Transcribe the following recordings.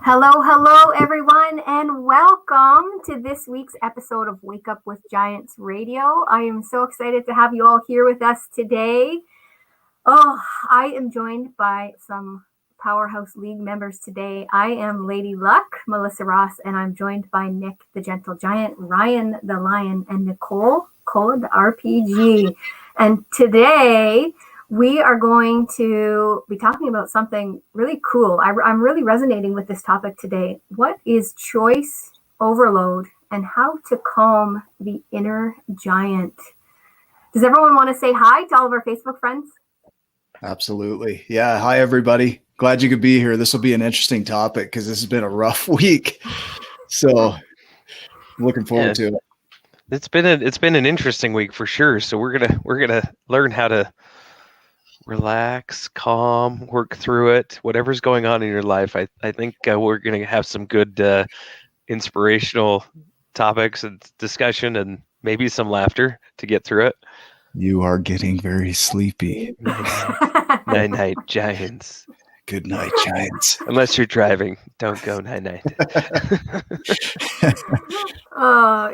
Hello, everyone, and welcome to this week's episode of Wake Up with Giants Radio. I am so excited to have you all here with us today. I am joined by some Powerhouse League members today. I am Lady Luck, Melissa Ross, and I'm joined by Nick, the Gentle Giant, Ryan, the Lion, and Nicole, Cola, the RPG. And today, we are going to be talking about something really cool. I'm really resonating with this topic today. What is choice overload and how to calm the inner giant? Does everyone want to say hi to all of our Facebook friends? Absolutely. Yeah. Hi, everybody. Glad you could be here. This will be an interesting topic because this has been a rough week. So looking forward to it. It's been an interesting week for sure. So we're gonna learn how to relax, calm, work through it, whatever's going on in your life. I think we're going to have some good inspirational topics and discussion and maybe some laughter to get through it. You are getting very sleepy. Night, Giants. Good night, Giants. Unless you're driving, don't go night.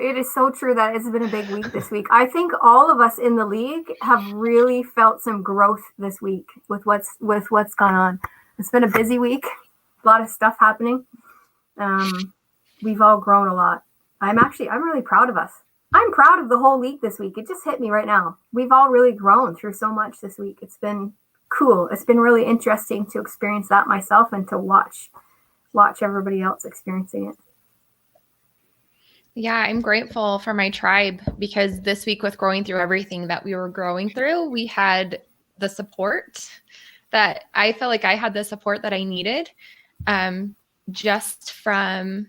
It is so true that it's been a big week this week. I think all of us in the league have really felt some growth this week with what's gone on. It's been a busy week, a lot of stuff happening. We've all grown a lot. I'm really proud of us. I'm proud of the whole league this week. It just hit me right now. We've all really grown through so much this week. It's been cool. It's been really interesting to experience that myself and to watch everybody else experiencing it. Yeah, I'm grateful for my tribe because this week with growing through everything that we were growing through, we had the support that I felt like I had the support that I needed just from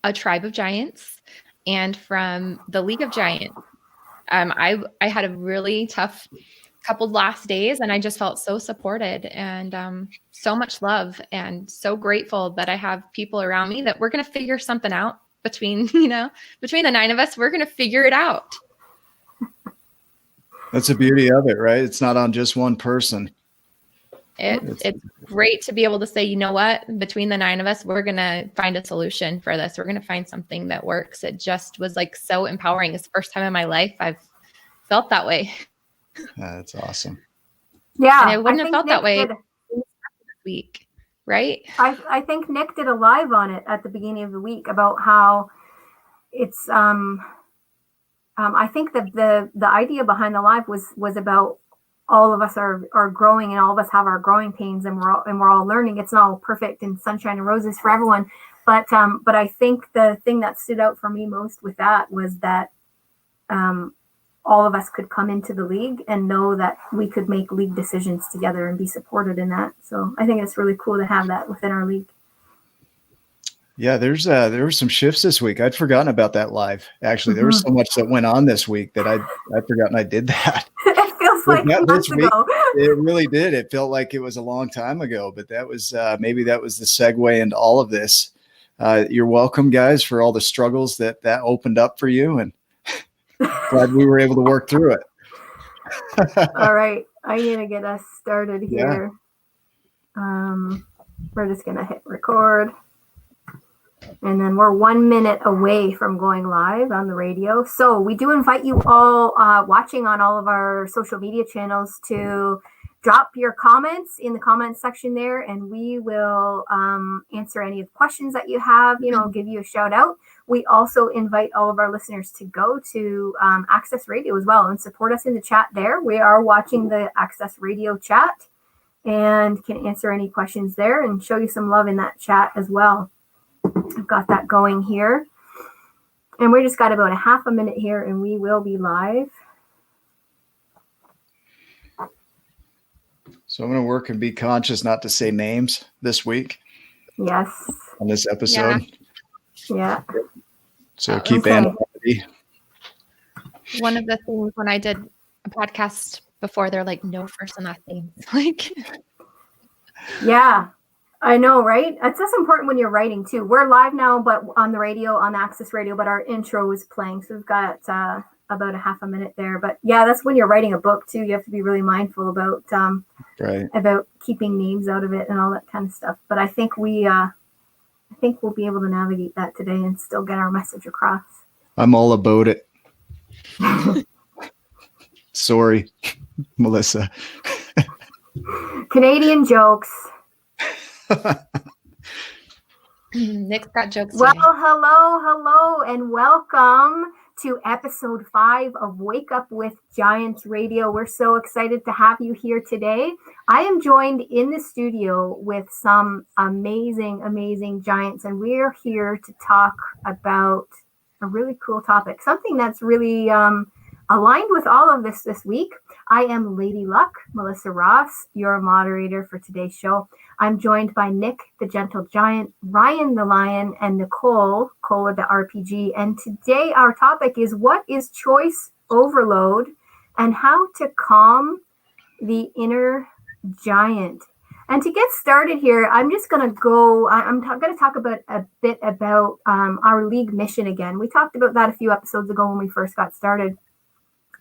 a tribe of giants and from the League of Giants. I had a really tough couple last days and I just felt so supported and so much love and so grateful that I have people around me that we're going to figure something out between the 9 of us. We're going to figure it out. That's the beauty of it, right? It's not on just one person. It's great to be able to say, you know what, between the 9 of us, we're going to find a solution for this. We're going to find something that works. It just was like so empowering. It's the first time in my life I've felt that way. That's awesome. Yeah. And I wouldn't have felt that way this week, right? I think Nick did a live on it at the beginning of the week about how it's I think that the idea behind the live was about all of us are growing and all of us have our growing pains and we're all learning. It's not all perfect and sunshine and roses for everyone. But I think the thing that stood out for me most with that was that all of us could come into the league and know that we could make league decisions together and be supported in that. So I think it's really cool to have that within our league. Yeah, there were some shifts this week. I'd forgotten about that live. Actually, there was so much that went on this week that I'd forgotten I did that. It feels like months ago. It really did. It felt like it was a long time ago, but that was maybe that was the segue into all of this. You're welcome, guys, for all the struggles that opened up for you, and glad we were able to work through it. All right. I'm going to get us started here. Yeah. We're just going to hit record. And then we're 1 minute away from going live on the radio. So we do invite you all watching on all of our social media channels to drop your comments in the comments section there. And we will answer any of the questions that you have, give you a shout out. We also invite all of our listeners to go to Access Radio as well and support us in the chat there. We are watching the Access Radio chat and can answer any questions there and show you some love in that chat as well. I've got that going here. And we just got about a half a minute here and we will be live. So I'm going to work and be conscious not to say names this week. Yes. On this episode. Yeah. So keep anonymity. One of the things when I did a podcast before, they're like, no first and last names. Like, yeah, I know, right? It's just important when you're writing too. We're live now, but on the radio, on Access Radio, but our intro is playing. So we've got about a half a minute there. But yeah, that's when you're writing a book too. You have to be really mindful about keeping names out of it and all that kind of stuff. But I think we I think we'll be able to navigate that today and still get our message across. I'm all about it. Sorry, Melissa. Canadian jokes. Nick's got jokes Well, today. hello, and welcome to episode 5 of Wake Up with Giants Radio. We're so excited to have you here today. I am joined in the studio with some amazing giants, and we're here to talk about a really cool topic, something that's really aligned with all of this week. I am Lady Luck, Melissa Ross, your moderator for today's show. I'm joined by Nick, the Gentle Giant, Ryan the Lion, and Nicole, Cola the RPG. And today our topic is what is choice overload and how to calm the inner giant. And to get started here, I'm just going to go, I'm going to talk about a bit about our league mission again. We talked about that a few episodes ago when we first got started.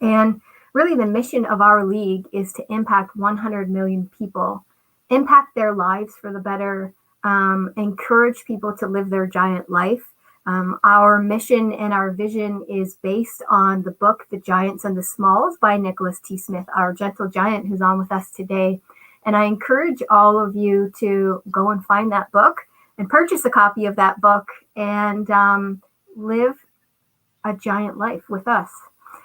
And really the mission of our league is to impact 100 million people, impact their lives for the better, encourage people to live their giant life. Our mission and our vision is based on the book, The Giants and the Smalls by Nicholas T. Smith, our gentle giant who's on with us today. And I encourage all of you to go and find that book and purchase a copy of that book and live a giant life with us.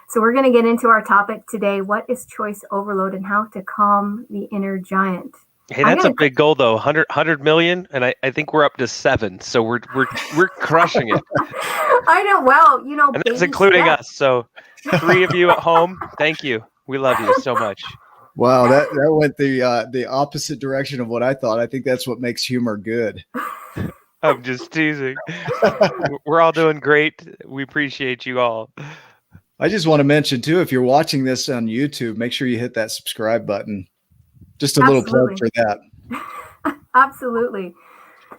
So we're going to get into our topic today. What is choice overload and how to calm the inner giant? Hey, that's a big goal though. 100 million, and I think we're up to 7. So we're crushing it. I know. Well, and that's including us. So 3 of you at home, thank you. We love you so much. Wow, that went the opposite direction of what I thought. I think that's what makes humor good. I'm just teasing. We're all doing great. We appreciate you all. I just want to mention too, if you're watching this on YouTube, make sure you hit that subscribe button. Just a little plug for that. Absolutely.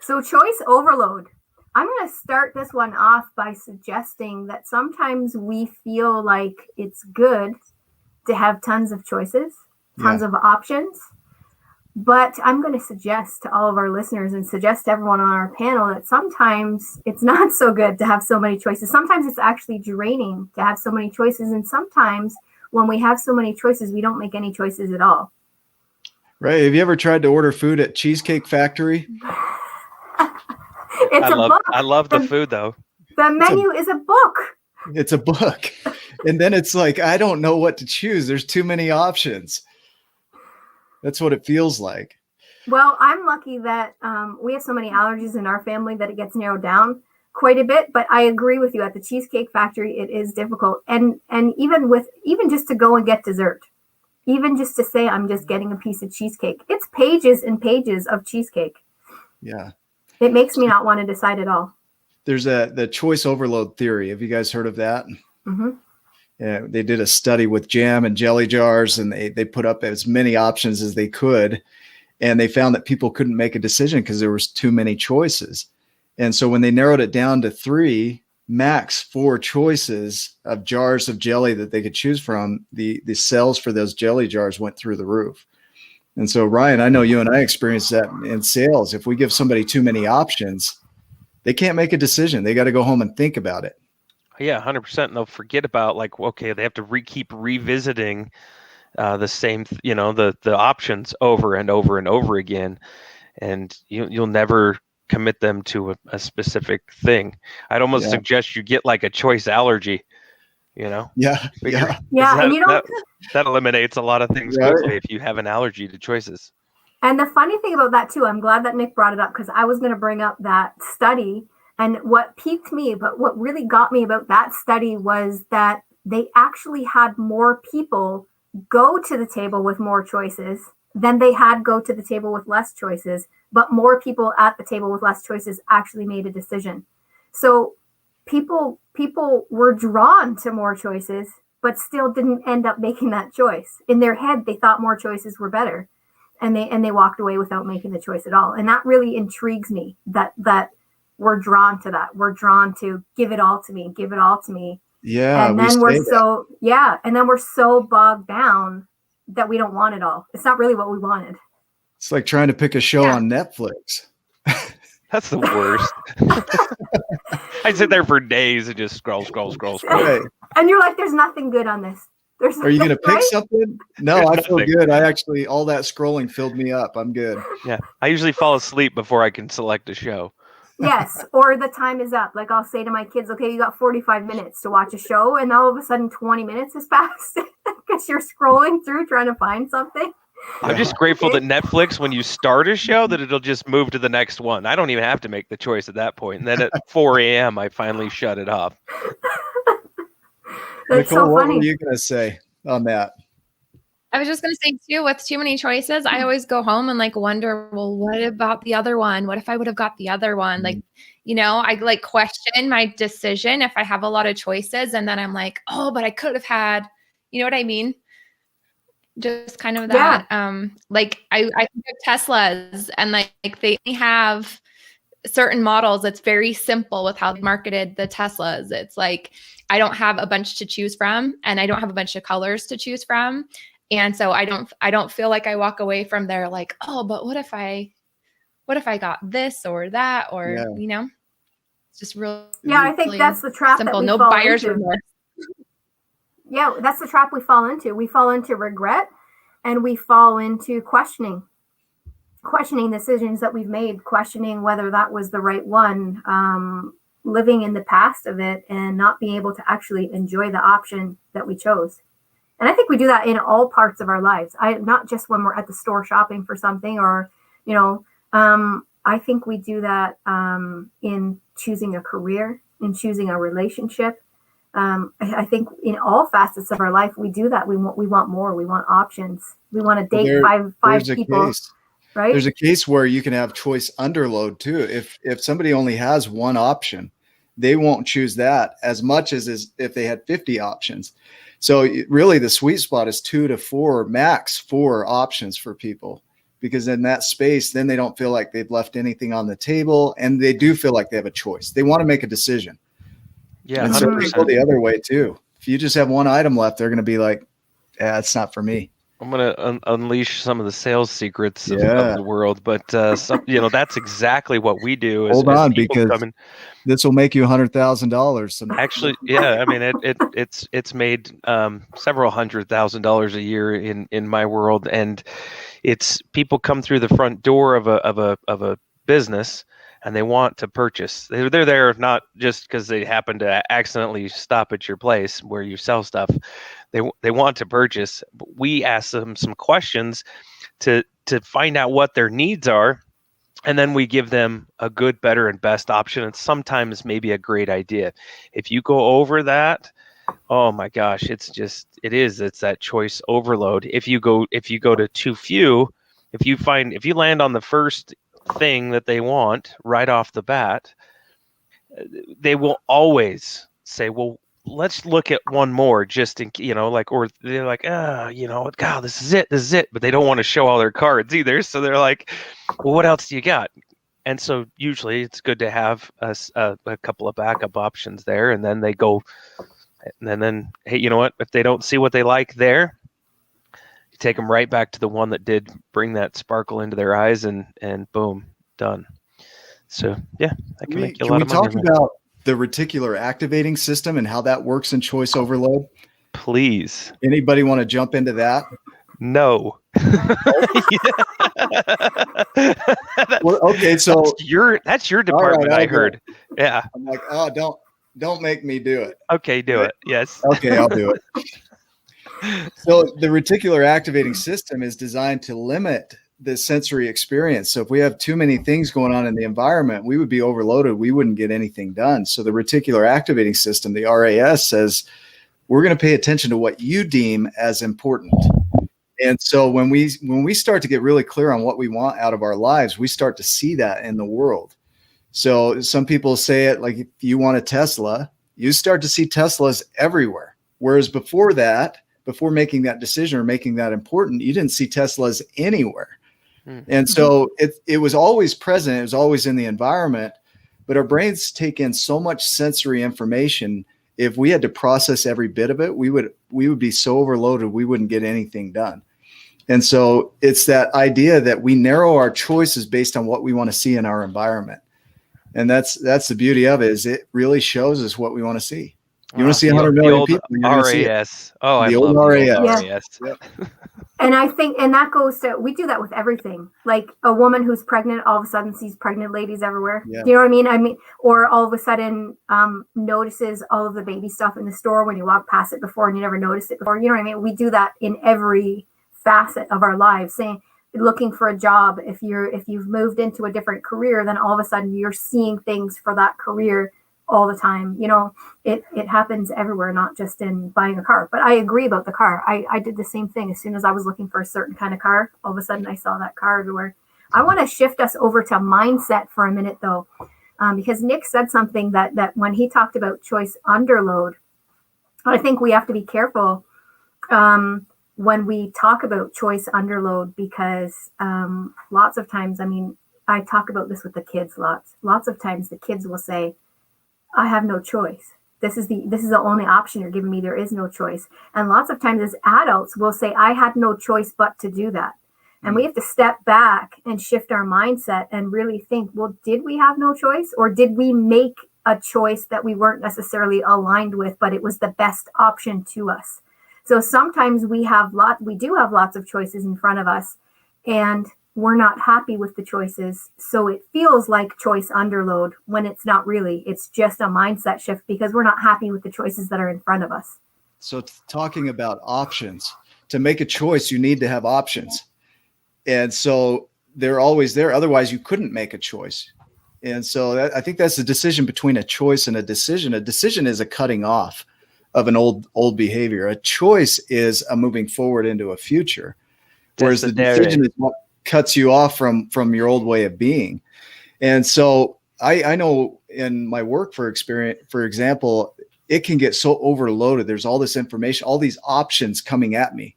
So choice overload. I'm going to start this one off by suggesting that sometimes we feel like it's good to have tons of choices, tons of options. But I'm going to suggest to all of our listeners and suggest to everyone on our panel that sometimes it's not so good to have so many choices. Sometimes it's actually draining to have so many choices. And sometimes when we have so many choices, we don't make any choices at all. Right. Have you ever tried to order food at Cheesecake Factory? I love the food though. The menu is a book. It's a book. And then it's like, I don't know what to choose. There's too many options. That's what it feels like. Well, I'm lucky that we have so many allergies in our family that it gets narrowed down quite a bit. But I agree with you. At the Cheesecake Factory, it is difficult. And even just to go and get dessert, even just to say I'm just getting a piece of cheesecake, it's pages and pages of cheesecake. Yeah. It makes me not want to decide at all. There's the choice overload theory. Have you guys heard of that? Mm-hmm. Yeah, they did a study with jam and jelly jars, and they put up as many options as they could. And they found that people couldn't make a decision because there was too many choices. And so when they narrowed it down to 3, max 4 choices of jars of jelly that they could choose from, the sales for those jelly jars went through the roof. And so, Ryan, I know you and I experienced that in sales. If we give somebody too many options, they can't make a decision. They got to go home and think about it. Yeah, 100%. And they'll forget about they have to keep revisiting the same, the options over and over and over again. And you'll never commit them to a specific thing. I'd almost suggest you get like a choice allergy, Yeah. That eliminates a lot of things quickly if you have an allergy to choices. And the funny thing about that too, I'm glad that Nick brought it up because I was going to bring up that study. And what piqued me, but what really got me about that study was that they actually had more people go to the table with more choices than they had go to the table with less choices. But more people at the table with less choices actually made a decision. So people were drawn to more choices, but still didn't end up making that choice. In their head, they thought more choices were better, and they walked away without making the choice at all. And that really intrigues me. That we're drawn to that. We're drawn to give it all to me. Yeah. And then we're so bogged down that we don't want it all. It's not really what we wanted. It's like trying to pick a show on Netflix. That's the worst. I sit there for days and just scroll. Right. And you're like, there's nothing good on this. Are you going to pick right? something? No, There's I feel nothing. good. I actually, all that scrolling filled me up. I'm good. Yeah. I usually fall asleep before I can select a show. Yes, or the time is up. Like I'll say to my kids, okay, you got 45 minutes to watch a show, and all of a sudden 20 minutes has passed because you're scrolling through trying to find something. I'm just grateful that Netflix, when you start a show, that it'll just move to the next one. I don't even have to make the choice at that point. And then at 4 a.m., I finally shut it off. That's Nicole, so what funny. were you going to say on that? I was just going to say too, with too many choices, I always go home and like wonder, well, what about the other one? What if I would have got the other one? Like, you know, I like question my decision if I have a lot of choices, and then I'm like, oh, but I could have had, you know what I mean? Just kind of that. Like I think of Teslas, and like they have certain models. It's very simple with how they marketed the Teslas. It's like, I don't have a bunch to choose from, and I don't have a bunch of colors to choose from. And so I don't feel like I walk away from there like, oh, but what if I got this or that, or, you know, it's just real. Yeah, I think that's the trap simple. that we No fall buyer's into. remorse. Yeah, that's the trap we fall into. We fall into regret, and we fall into questioning decisions that we've made, questioning whether that was the right one, living in the past of it and not being able to actually enjoy the option that we chose. And I think we do that in all parts of our lives. Not just when we're at the store shopping for something, or, you know, I think we do that in choosing a career, in choosing a relationship. I think in all facets of our life, we do that. We want more. We want options. We want to date five people. Right? There's a case where you can have choice underload too. If somebody only has one option, they won't choose that as much as if they had 50 options. So really the sweet spot is 2 to 4, max 4 options for people, because in that space, then they don't feel like they've left anything on the table, and they do feel like they have a choice. They want to make a decision. Yeah, and 100%. so they go the other way too. If you just have one item left, they're going to be like, yeah, it's not for me. I'm going to unleash some of the sales secrets of the world, but that's exactly what we do. Hold on, because this will make you $100,000. Actually, yeah, I mean, it's made several $100,000 a year in my world, and it's people come through the front door of a business, and they want to purchase. They're there not just because they happen to accidentally stop at your place where you sell stuff. They want to purchase. We ask them some questions to find out what their needs are, and then we give them a good, better, and best option, and sometimes maybe a great idea. If you go over that, oh my gosh, it's that choice overload. If you go to too few, if you land on the first thing that they want right off the bat, they will always say, well, let's look at one more, just in, or they're like, God, this is it. But they don't want to show all their cards either. So they're like, well, what else do you got? And so usually it's good to have a couple of backup options there. And then they go, and then, hey, you know what? If they don't see what they like there, you take them right back to the one that did bring that sparkle into their eyes, and boom, done. So yeah, that can make you a lot of money. Can we talk about the reticular activating system and how that works in choice overload? Please. Anybody want to jump into that? No. Okay, so that's your department. Right, I heard. Yeah. I'm like, oh, don't make me do it. Okay, do it. Yes. Okay, I'll do it. So the reticular activating system is designed to limit the sensory experience. So if we have too many things going on in the environment, we would be overloaded. We wouldn't get anything done. So the reticular activating system, the RAS, says we're going to pay attention to what you deem as important. And so when we start to get really clear on what we want out of our lives, we start to see that in the world. So some people say it like, if you want a Tesla, you start to see Teslas everywhere. Whereas before making that decision or making that important, you didn't see Teslas anywhere. And so it was always present. It was always in the environment, but our brains take in so much sensory information. If we had to process every bit of it, we would be so overloaded, we wouldn't get anything done. And so it's that idea that we narrow our choices based on what we want to see in our environment. And that's the beauty of it, is it really shows us what we want to see. You want to see The 100 the million old people, you're gonna see it. RAS. Oh, I The old love the old RAS. RAS. Yep. And I think, and that goes to, we do that with everything. Like a woman who's pregnant, all of a sudden sees pregnant ladies everywhere. Yeah. Do you know what I mean? I mean, or all of a sudden notices all of the baby stuff in the store when you walk past it before and you never noticed it before. You know what I mean? We do that in every facet of our lives. Saying, looking for a job, if you've moved into a different career, then all of a sudden you're seeing things for that career all the time. You know, it happens everywhere, not just in buying a car. But I agree about the car. I did the same thing. As soon as I was looking for a certain kind of car, all of a sudden I saw that car everywhere. I want to shift us over to mindset for a minute, though, because Nick said something that when he talked about choice underload, I think we have to be careful when we talk about choice underload, because lots of times, I mean, I talk about this with the kids lots of times the kids will say, I have no choice. This is the only option you're giving me. There is no choice. And lots of times as adults, we'll say, I had no choice but to do that. And we have to step back and shift our mindset and really think, well, did we have no choice, or did we make a choice that we weren't necessarily aligned with, but it was the best option to us? So sometimes we do have lots of choices in front of us, and we're not happy with the choices. So it feels like choice underload when it's not really. It's just a mindset shift because we're not happy with the choices that are in front of us. So talking about options, to make a choice, you need to have options. And so they're always there. Otherwise you couldn't make a choice. And so I think that's the decision between a choice and a decision. A decision is a cutting off of an old behavior. A choice is a moving forward into a future. Whereas the decision is what cuts you off from your old way of being. And so I know in my work, for example, it can get so overloaded. There's all this information, all these options coming at me,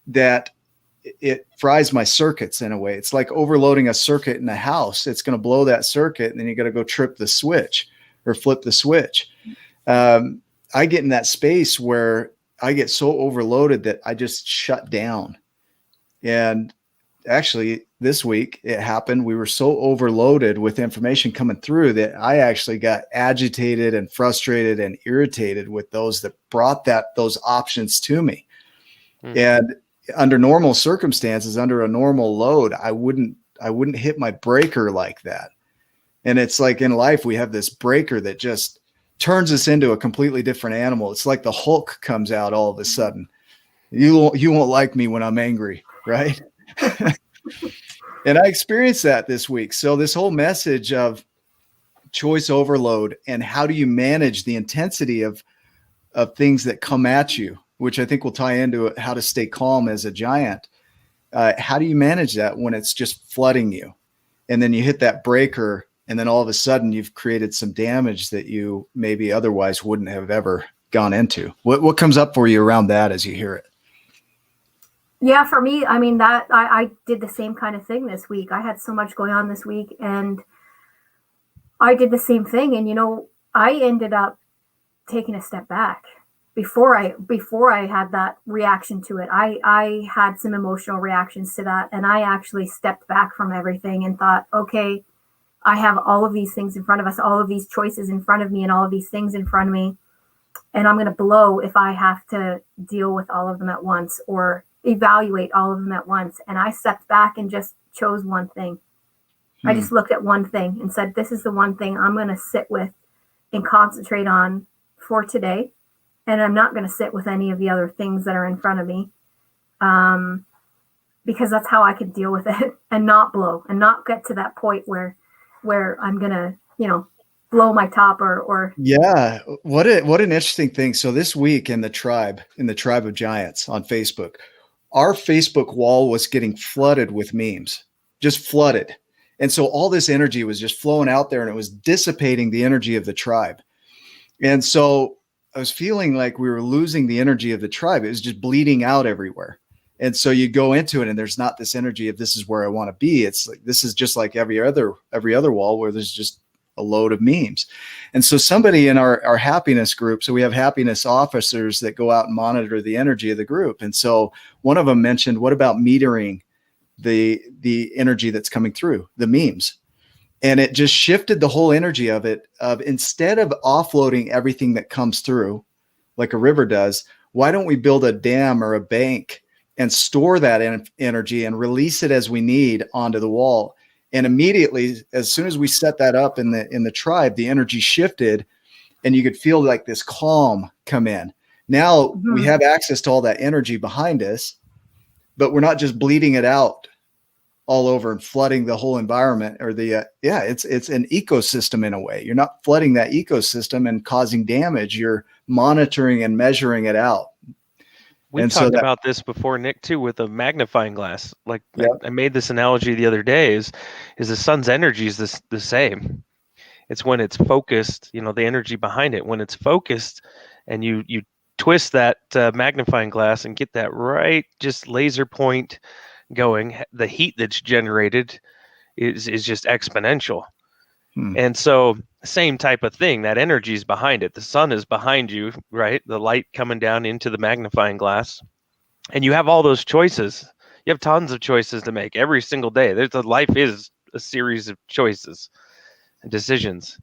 that it fries my circuits in a way. It's like overloading a circuit in a house. It's going to blow that circuit, and then you got to go trip the switch or flip the switch. I get in that space where I get so overloaded that I just shut down. And actually this week it happened. We were so overloaded with information coming through that I actually got agitated and frustrated and irritated with those that brought those options to me. And under normal circumstances, under a normal load, I wouldn't hit my breaker like that. And it's like in life, we have this breaker that just turns us into a completely different animal. It's like the Hulk comes out all of a sudden. You won't like me when I'm angry, right? And I experienced that this week. So this whole message of choice overload and how do you manage the intensity of things that come at you, which I think will tie into how to stay calm as a giant. How do you manage that when it's just flooding you? And then you hit that breaker, and then all of a sudden you've created some damage that you maybe otherwise wouldn't have ever gone into. What comes up for you around that as you hear it? Yeah, for me, I mean, that I did the same kind of thing this week. I had so much going on this week, and I did the same thing. And, you know, I ended up taking a step back before I had that reaction to it. I had some emotional reactions to that, and I actually stepped back from everything and thought, okay, I have all of these things in front of us, all of these choices in front of me, and all of these things in front of me, and I'm going to blow if I have to deal with all of them at once or evaluate all of them at once. And I stepped back and just chose one thing. I just looked at one thing and said, this is the one thing I'm going to sit with and concentrate on for today. And I'm not going to sit with any of the other things that are in front of me, because that's how I could deal with it and not blow and not get to that point where I'm going to, you know, blow my top or. Yeah. What an interesting thing. So this week in the tribe of giants on Facebook, our Facebook wall was getting flooded with memes, just flooded. And so all this energy was just flowing out there, and it was dissipating the energy of the tribe. And so I was feeling like we were losing the energy of the tribe. It was just bleeding out everywhere. And so you go into it and there's not this energy of this is where I want to be. It's like, this is just like every other wall where there's just a load of memes. And so somebody in our happiness group, so we have happiness officers that go out and monitor the energy of the group. And so one of them mentioned, what about metering the energy that's coming through the memes? And it just shifted the whole energy of it, of instead of offloading everything that comes through like a river does, why don't we build a dam or a bank and store that energy and release it as we need onto the wall? And immediately, as soon as we set that up in the tribe, the energy shifted, and you could feel like this calm come in. Now we have access to all that energy behind us, but we're not just bleeding it out all over and flooding the whole environment, or it's an ecosystem in a way. You're not flooding that ecosystem and causing damage. You're monitoring and measuring it out. We talked about this before, Nick, too, with a magnifying glass. Like, I made this analogy the other day is the sun's energy is the same. It's when it's focused, the energy behind it, when it's focused and you twist that magnifying glass and get that right, just laser point going, the heat that's generated is just exponential. And so same type of thing, that energy is behind it. The sun is behind you, right? The light coming down into the magnifying glass, and you have all those choices. You have tons of choices to make every single day. Life is a series of choices and decisions.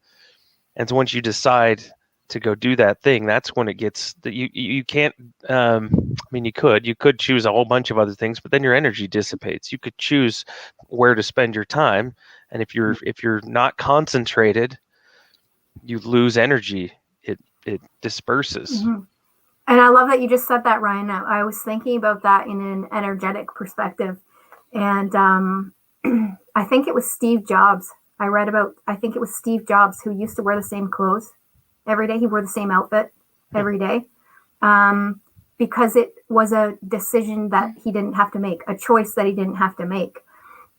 And so once you decide to go do that thing, that's when it gets that you can't, you could choose a whole bunch of other things, but then your energy dissipates. You could choose where to spend your time. And if you're not concentrated, you lose energy. It disperses. And I love that you just said that, Ryan. I was thinking about that in an energetic perspective. And I think it was Steve Jobs. I think it was Steve Jobs who used to wear the same clothes every day. He wore the same outfit every day because it was a decision that he didn't have to make, a choice that he didn't have to make.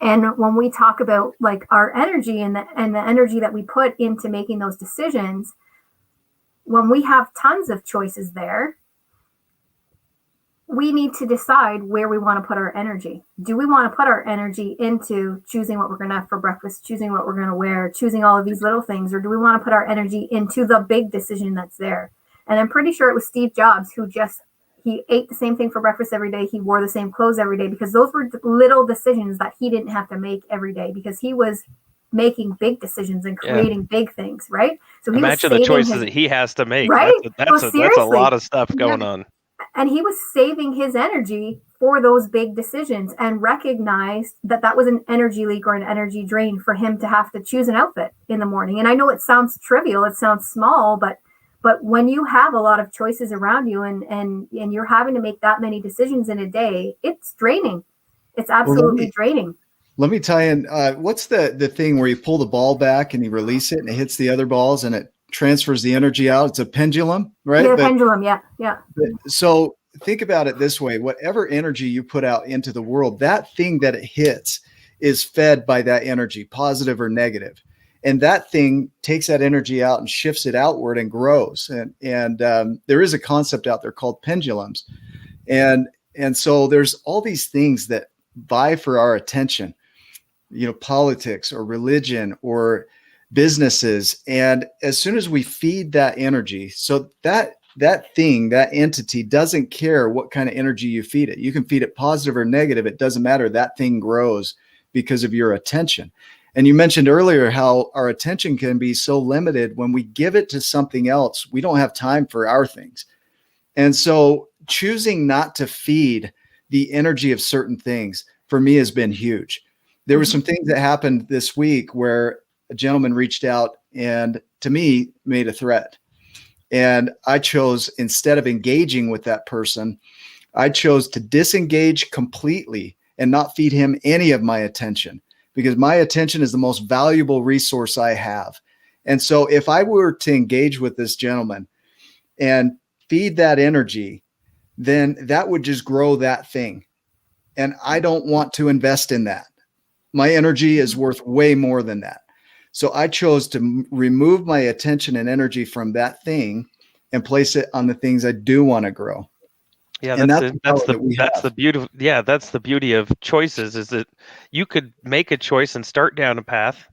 And when we talk about like our energy and the energy that we put into making those decisions, when we have tons of choices there, we need to decide where we want to put our energy. Do we want to put our energy into choosing what we're going to have for breakfast, choosing what we're going to wear, choosing all of these little things, or do we want to put our energy into the big decision that's there? And I'm pretty sure it was Steve Jobs who he ate the same thing for breakfast every day. He wore the same clothes every day because those were little decisions that he didn't have to make every day because he was making big decisions and creating big things, right? So imagine the choices that he has to make. Right? That's a lot of stuff going on. And he was saving his energy for those big decisions and recognized that that was an energy leak or an energy drain for him to have to choose an outfit in the morning. And I know it sounds trivial, it sounds small, but when you have a lot of choices around you and you're having to make that many decisions in a day, it's draining. It's absolutely draining. Let me tie in. What's the thing where you pull the ball back and you release it and it hits the other balls and it transfers the energy out? It's a pendulum, right? Yeah, pendulum. Yeah. So think about it this way. Whatever energy you put out into the world, that thing that it hits is fed by that energy, positive or negative. And that thing takes that energy out and shifts it outward and grows. And there is a concept out there called pendulums. And so there's all these things that vie for our attention, politics or religion or businesses. And as soon as we feed that energy, so that thing, that entity doesn't care what kind of energy you feed it. You can feed it positive or negative. It doesn't matter. That thing grows because of your attention. And you mentioned earlier how our attention can be so limited. When we give it to something else, we don't have time for our things. And so choosing not to feed the energy of certain things for me has been huge. There were some things that happened this week where a gentleman reached out and to me made a threat. And I chose, instead of engaging with that person, I chose to disengage completely and not feed him any of my attention, because my attention is the most valuable resource I have. And so if I were to engage with this gentleman and feed that energy, then that would just grow that thing. And I don't want to invest in that. My energy is worth way more than that. So I chose to remove my attention and energy from that thing and place it on the things I do want to grow. Yeah, that's the beauty. Yeah, that's the beauty of choices, is that you could make a choice and start down a path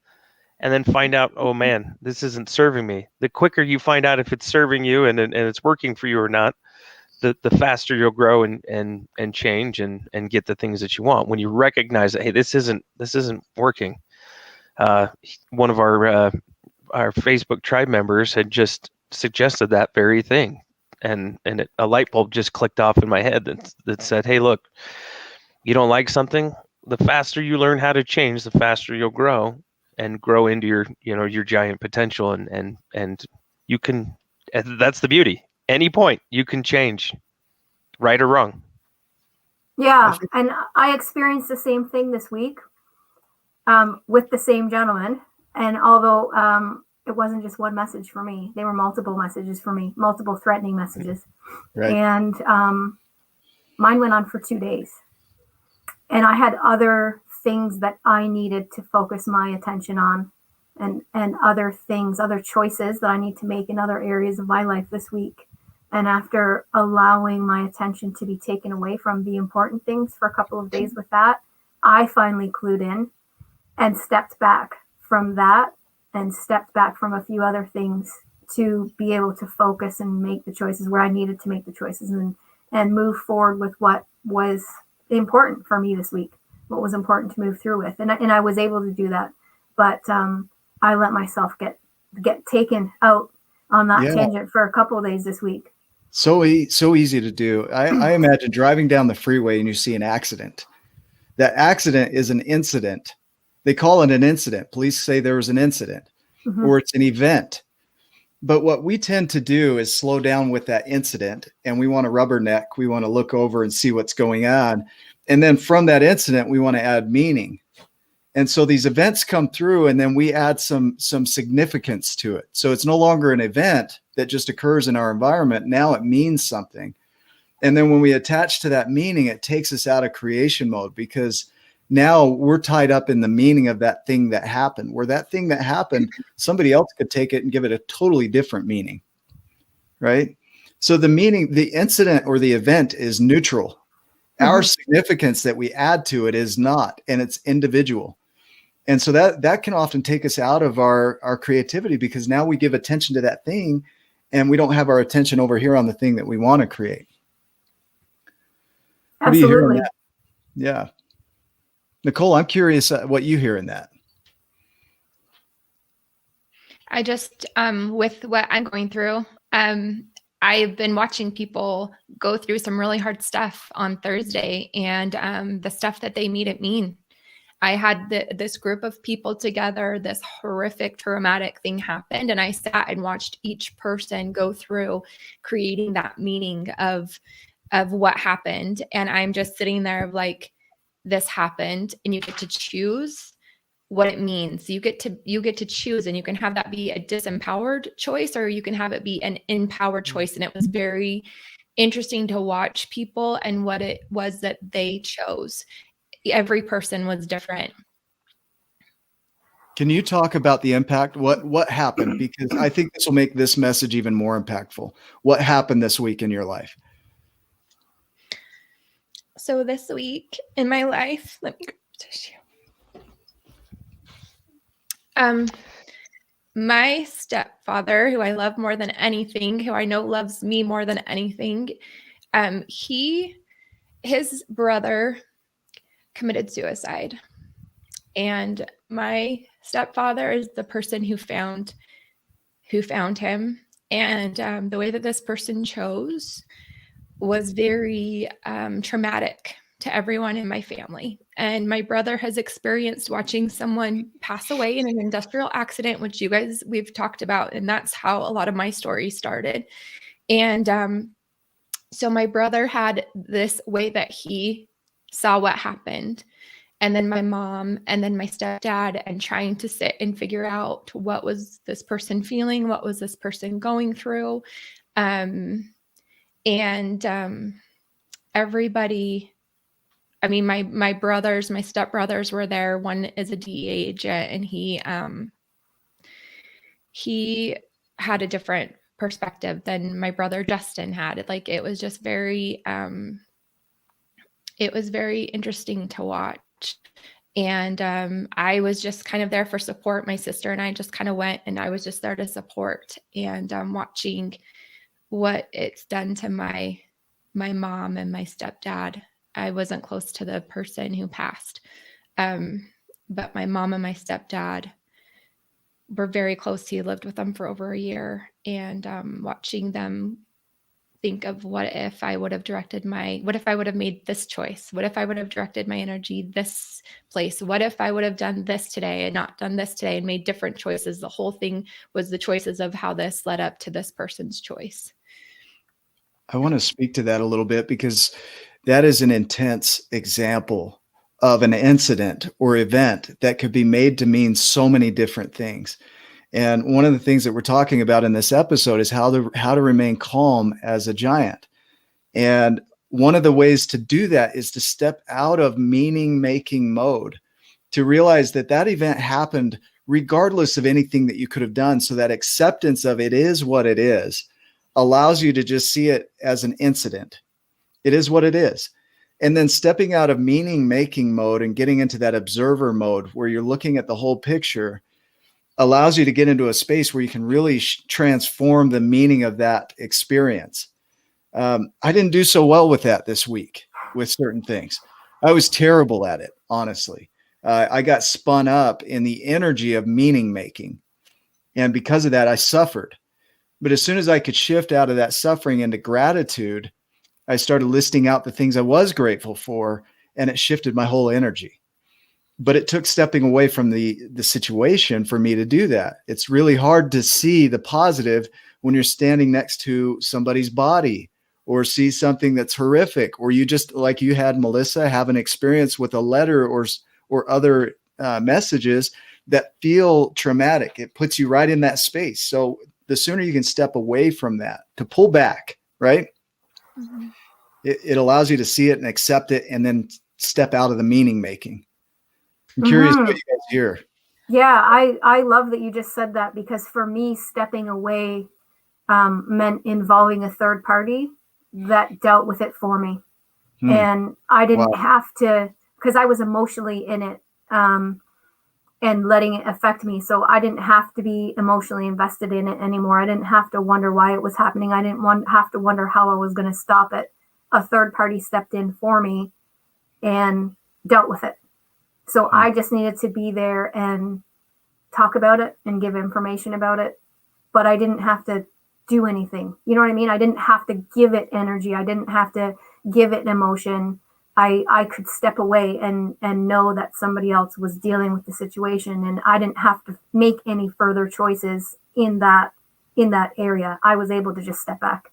and then find out, oh man, this isn't serving me. The quicker you find out if it's serving you and it's working for you or not, the faster you'll grow and change and get the things that you want. When you recognize that, hey, this isn't working. one of our Facebook tribe members had just suggested that very thing, and a light bulb just clicked off in my head that said, "Hey, look, you don't like something. The faster you learn how to change, the faster you'll grow and grow into your giant potential, and you can. That's the beauty. Any point you can change, right or wrong." Yeah, and I experienced the same thing this week with the same gentleman. And although it wasn't just one message for me, they were multiple messages for me, multiple threatening messages. Right. And mine went on for 2 days. And I had other things that I needed to focus my attention on, and other things, other choices that I need to make in other areas of my life this week. And after allowing my attention to be taken away from the important things for a couple of days with that, I finally clued in and stepped back from that and stepped back from a few other things to be able to focus and make the choices where I needed to make the choices, and move forward with what was important for me this week, what was important to move through with. And I was able to do that. But I let myself get taken out on that tangent for a couple of days this week. So easy to do. I imagine driving down the freeway and you see an accident. That accident is an incident. They call it an incident. Police say there was an incident, or it's an event. But what we tend to do is slow down with that incident, and we want to rubberneck. We want to look over and see what's going on. And then from that incident, we want to add meaning. And so these events come through, and then we add some significance to it. So it's no longer an event that just occurs in our environment. Now it means something. And then when we attach to that meaning, it takes us out of creation mode, because now we're tied up in the meaning of that thing that happened, where that thing that happened, somebody else could take it and give it a totally different meaning, right? So the meaning, the incident or the event is neutral. Our significance that we add to it is not, and it's individual. And so that can often take us out of our creativity, because now we give attention to that thing and we don't have our attention over here on the thing that we want to create. What do you hear in that? Yeah. Nicole, I'm curious what you hear in that. I just, with what I'm going through, I've been watching people go through some really hard stuff on Thursday, and the stuff that they made it mean. I had this group of people together, this horrific, traumatic thing happened, and I sat and watched each person go through creating that meaning of what happened. And I'm just sitting there like, this happened, and you get to choose what it means. You get to choose, and you can have that be a disempowered choice, or you can have it be an empowered choice. And it was very interesting to watch people and what it was that they chose. Every person was different. Can you talk about the impact? What happened? Because I think this will make this message even more impactful. What happened this week in your life? So this week in my life, let me grab tissue. My stepfather, who I love more than anything, who I know loves me more than anything, his brother committed suicide. And my stepfather is the person who found him. And the way that this person chose was very traumatic to everyone in my family. And my brother has experienced watching someone pass away in an industrial accident, which we've talked about. And that's how a lot of my story started. And so my brother had this way that he saw what happened. And then my mom, and then my stepdad, and trying to sit and figure out what was this person feeling, what was this person going through. Everybody, I mean, my stepbrothers were there. One is a DEA agent, and he had a different perspective than my brother Justin had. Like, it was just very interesting to watch. And I was just kind of there for support. My sister and I just kind of went, and I was just there to support, and watching what it's done to my mom and my stepdad. I wasn't close to the person who passed. but my mom and my stepdad were very close. He lived with them for over a year, and watching them think of what if I would have made this choice? What if I would have directed my energy this place? What if I would have done this today and not done this today and made different choices? The whole thing was the choices of how this led up to this person's choice. I want to speak to that a little bit because that is an intense example of an incident or event that could be made to mean so many different things. And one of the things that we're talking about in this episode is how to remain calm as a giant. And one of the ways to do that is to step out of meaning-making mode, to realize that that event happened regardless of anything that you could have done. So that acceptance of it is what it is allows you to just see it as an incident. It is what it is. And then stepping out of meaning-making mode and getting into that observer mode where you're looking at the whole picture allows you to get into a space where you can really transform the meaning of that experience. I didn't do so well with that this week with certain things. I was terrible at it, honestly. I got spun up in the energy of meaning making. And because of that, I suffered. But as soon as I could shift out of that suffering into gratitude, I started listing out the things I was grateful for, and it shifted my whole energy. But it took stepping away from the situation for me to do that. It's really hard to see the positive when you're standing next to somebody's body or see something that's horrific, or you just, like you had, Melissa, have an experience with a letter or other messages that feel traumatic. It puts you right in that space. So the sooner you can step away from that, to pull back, right? Mm-hmm. It allows you to see it and accept it, and then step out of the meaning making. I'm curious what you guys hear. Yeah, I love that you just said that, because for me, stepping away meant involving a third party that dealt with it for me. And I didn't have to, because I was emotionally in it and letting it affect me. So I didn't have to be emotionally invested in it anymore. I didn't have to wonder why it was happening. I didn't have to wonder how I was going to stop it. A third party stepped in for me and dealt with it. So I just needed to be there and talk about it and give information about it. But I didn't have to do anything. You know what I mean? I didn't have to give it energy. I didn't have to give it an emotion. I could step away and know that somebody else was dealing with the situation, and I didn't have to make any further choices in that area. I was able to just step back.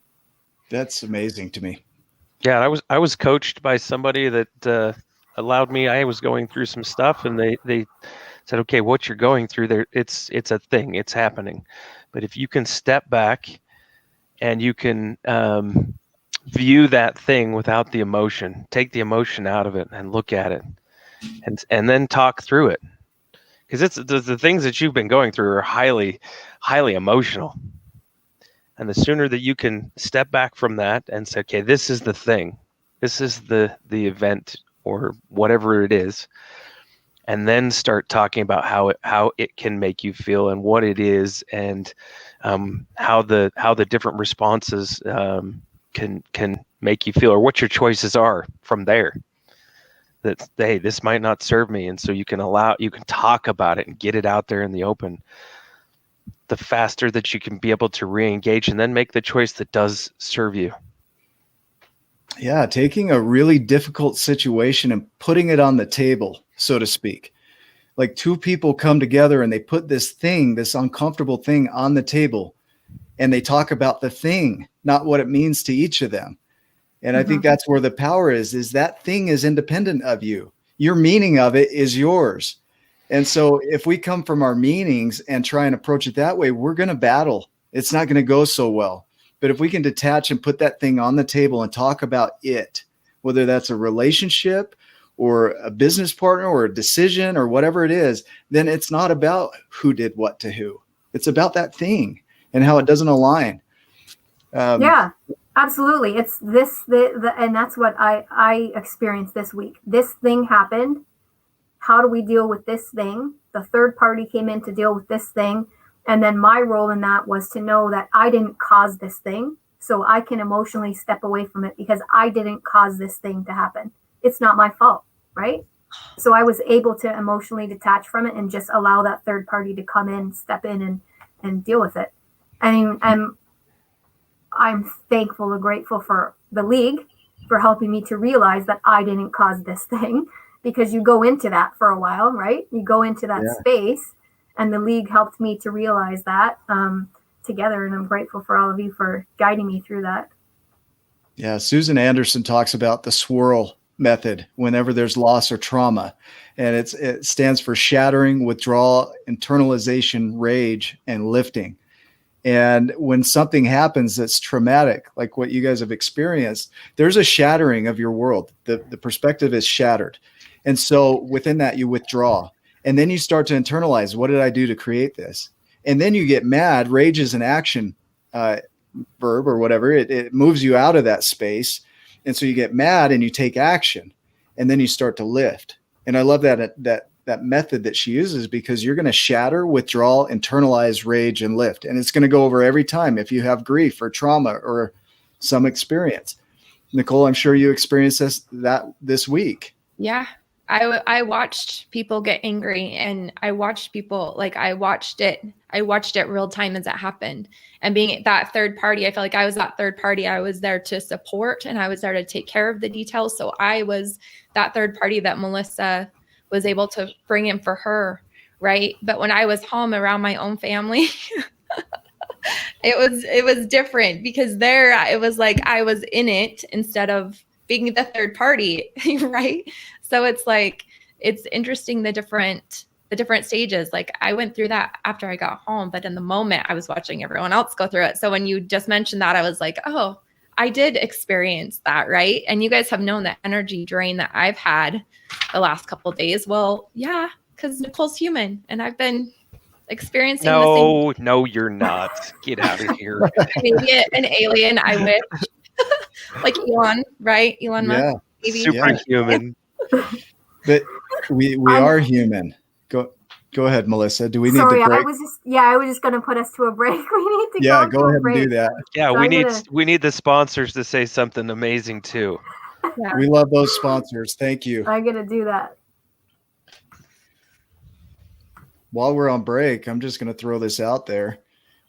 That's amazing to me. Yeah, I was coached by somebody that allowed me. I was going through some stuff, and they said, okay, what you're going through there, it's a thing, it's happening. But if you can step back and you can view that thing without the emotion, take the emotion out of it and look at it, and then talk through it, because it's the things that you've been going through are highly emotional. And the sooner that you can step back from that and say, okay, this is the thing, this is the event or whatever it is, and then start talking about how it can make you feel and what it is, and how the different responses can make you feel, or what your choices are from there. That, hey, this might not serve me, and so you can talk about it and get it out there in the open. The faster that you can be able to re-engage and then make the choice that does serve you. Yeah, taking a really difficult situation and putting it on the table, so to speak. Like two people come together and they put this uncomfortable thing on the table, and they talk about the thing, not what it means to each of them. And I think that's where the power is that thing is independent of you. Your meaning of it is yours. And so if we come from our meanings and try and approach it that way, we're going to battle. It's not going to go so well. But if we can detach and put that thing on the table and talk about it, whether that's a relationship or a business partner or a decision or whatever it is, then it's not about who did what to who. It's about that thing and how it doesn't align. Yeah, absolutely. It's and that's what I experienced this week. This thing happened. How do we deal with this thing? The third party came in to deal with this thing. And then my role in that was to know that I didn't cause this thing. So I can emotionally step away from it because I didn't cause this thing to happen. It's not my fault, right? So I was able to emotionally detach from it and just allow that third party to come in, step in, and deal with it. I mean, I'm thankful and grateful for the league for helping me to realize that I didn't cause this thing, because you go into that for a while, right? You go into that space, and the league helped me to realize that together. And I'm grateful for all of you for guiding me through that. Yeah. Susan Anderson talks about the Swirl Method whenever there's loss or trauma. And it stands for shattering, withdrawal, internalization, rage, and lifting. And when something happens that's traumatic, like what you guys have experienced, there's a shattering of your world. The perspective is shattered. And so within that, you withdraw. And then you start to internalize, what did I do to create this? And then you get mad. Rage is an action verb or whatever. It moves you out of that space. And so you get mad and you take action. And then you start to lift. And I love that method that she uses, because you're going to shatter, withdraw, internalize, rage, and lift. And it's going to go over every time if you have grief or trauma or some experience. Nicole, I'm sure you experienced this week. Yeah. I watched people get angry, and I watched it real time as it happened. And being that third party, I felt like I was that third party. I was there to support, and I was there to take care of the details. So I was that third party that Melissa was able to bring in for her. Right. But when I was home around my own family, it was different, because there it was like I was in it instead of being the third party. Right. So it's like, it's interesting, the different stages. Like I went through that after I got home, but in the moment I was watching everyone else go through it. So when you just mentioned that, I was like, oh, I did experience that. Right. And you guys have known the energy drain that I've had the last couple of days. Well, yeah, because Nicole's human, and I've been experiencing No, you're not. Get out of here. Maybe an alien, I wish. Like Elon, right? Elon Musk. Maybe. Superhuman. But we are human. Go ahead, Melissa. Do we need to break? I was just going to put us to a break. We need to go ahead and do that. Yeah, so we need the sponsors to say something amazing too. Yeah. We love those sponsors. Thank you. I'm going to do that. While we're on break, I'm just going to throw this out there.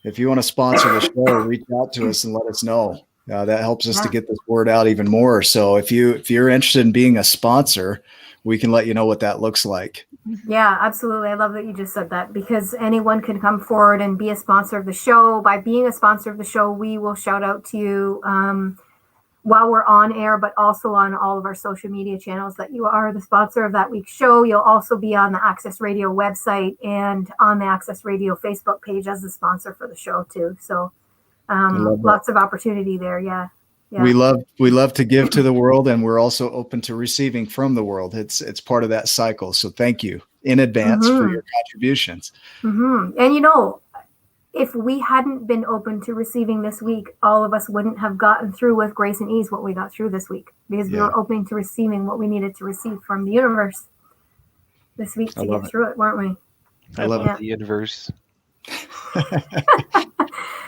If you want to sponsor the show, reach out to us and let us know. That helps us to get this word out even more. So if you're interested in being a sponsor, we can let you know what that looks like. Yeah, absolutely. I love that you just said that, because anyone can come forward and be a sponsor of the show. By being a sponsor of the show, we will shout out to you while we're on air, but also on all of our social media channels that you are the sponsor of that week's show. You'll also be on the Access Radio website and on the Access Radio Facebook page as the sponsor for the show too. So lots of opportunity there. Yeah. We love to give to the world, and we're also open to receiving from the world. It's part of that cycle. So thank you in advance for your contributions. Mm-hmm. And if we hadn't been open to receiving this week, all of us wouldn't have gotten through with grace and ease what we got through this week, because we were open to receiving what we needed to receive from the universe this week to get through it, weren't we? I love the universe.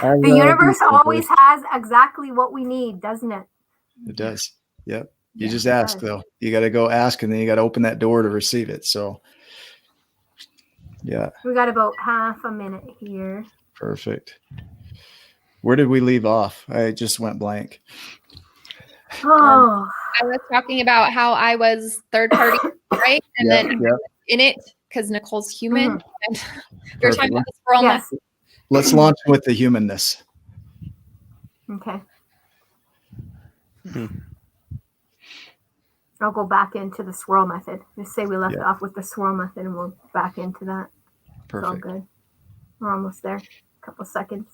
The universe always has exactly what we need, doesn't it? It does. Yep. You just ask, though. You got to go ask, and then you got to open that door to receive it. So, yeah. We got about half a minute here. Perfect. Where did we leave off? I just went blank. Oh. I was talking about how I was third party, right? And then in it, because Nicole's human. And we're talking about the Swirl Method. Let's launch with the humanness. Okay. I'll go back into the Swirl Method. Just say we left off with the Swirl Method, and we'll back into that. Perfect. It's all good. We're almost there. A couple seconds.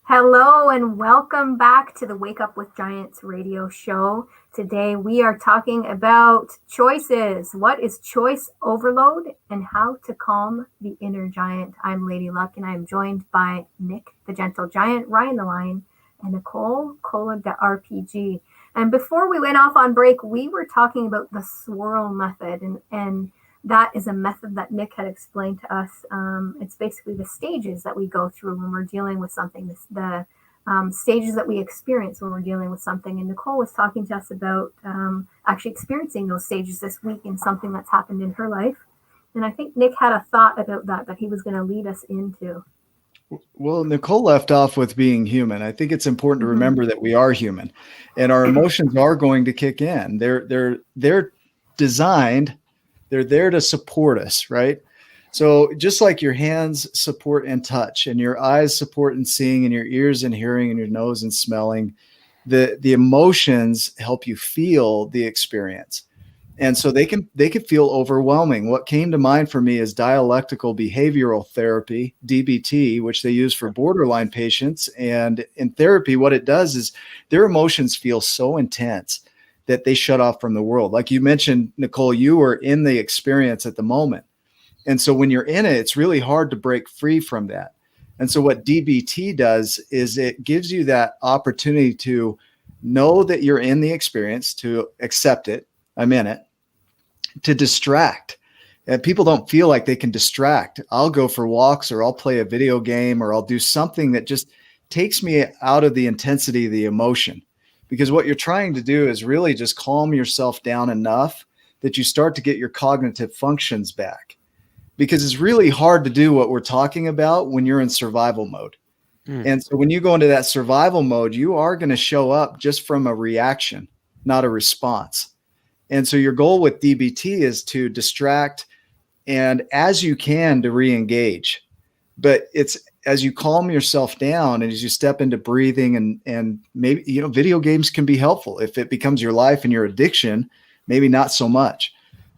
Hello and welcome back to the Wake Up with Giants radio show. Today we are talking about choices. What is choice overload and how to calm the inner giant? I'm Lady Luck, and I'm joined by Nick, the Gentle Giant, Ryan the Lion, and Nicole, Cola the RPG. And before we went off on break, we were talking about the Swirl Method. And that is a method that Nick had explained to us. It's basically the stages that we go through when we're dealing with something, the stages that we experience when we're dealing with something. And Nicole was talking to us about actually experiencing those stages this week in something that's happened in her life. And I think Nick had a thought about that he was going to lead us into. Well, Nicole left off with being human. I think it's important to remember that we are human, and our emotions are going to kick in. They're designed. They're there to support us, right? So just like your hands support and touch, and your eyes support and seeing, and your ears and hearing, and your nose and smelling, the emotions help you feel the experience. And so they can feel overwhelming. What came to mind for me is dialectical behavioral therapy, DBT, which they use for borderline patients. And in therapy, what it does is their emotions feel so intense that they shut off from the world. Like you mentioned, Nicole, you were in the experience at the moment. And so when you're in it, it's really hard to break free from that. And so what DBT does is it gives you that opportunity to know that you're in the experience, to accept it. I'm in it, to distract. And people don't feel like they can distract. I'll go for walks, or I'll play a video game, or I'll do something that just takes me out of the intensity of the emotion. Because what you're trying to do is really just calm yourself down enough that you start to get your cognitive functions back. Because it's really hard to do what we're talking about when you're in survival mode. And so when you go into that survival mode, you are going to show up just from a reaction, not a response. And so your goal with DBT is to distract and as you can to re-engage. But it's as you calm yourself down and as you step into breathing and maybe, video games can be helpful. If it becomes your life and your addiction, maybe not so much.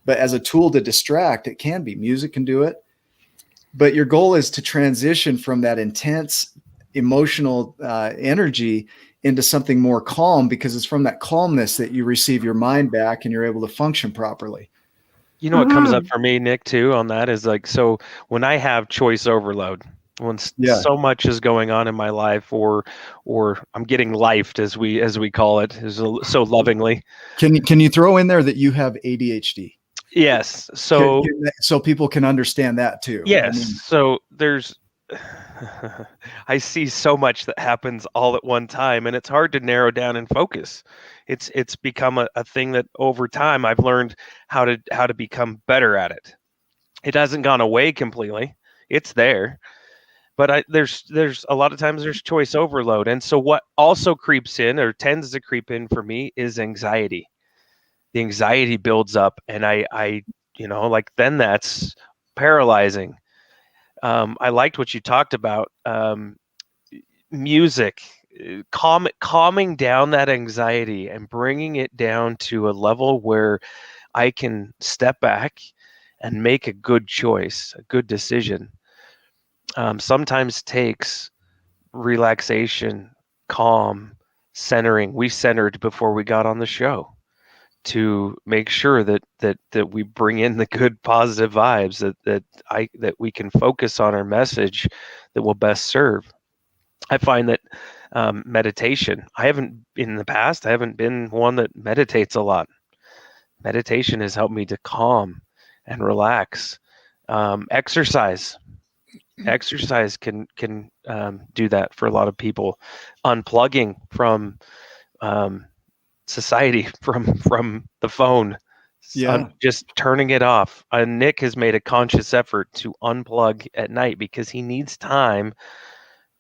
But as a tool to distract, it can be. Music can do it. But your goal is to transition from that intense emotional energy into something more calm, because it's from that calmness that you receive your mind back and you're able to function properly. What comes up for me, Nick, too, on that is like, so when I have choice overload, when so much is going on in my life, or I'm getting lifed, as we call it, so lovingly. Can you throw in there that you have ADHD? Yes. So people can understand that too. Yes. So there's I see so much that happens all at one time, and it's hard to narrow down and focus. It's become a thing that over time I've learned how to become better at it. It hasn't gone away completely. It's there. But there's a lot of times there's choice overload. And so what also creeps in, or tends to creep in for me, is anxiety. The anxiety builds up, and I then that's paralyzing. I liked what you talked about, music, calming down that anxiety and bringing it down to a level where I can step back and make a good choice, a good decision. Sometimes takes relaxation, calm, centering. We centered before we got on the show to make sure that we bring in the good positive vibes, that we can focus on our message that will best serve. I find that meditation, I haven't been one that meditates a lot. Meditation has helped me to calm and relax. Exercise can do that for a lot of people. Unplugging from society, from the phone, just turning it off. Nick has made a conscious effort to unplug at night because he needs time.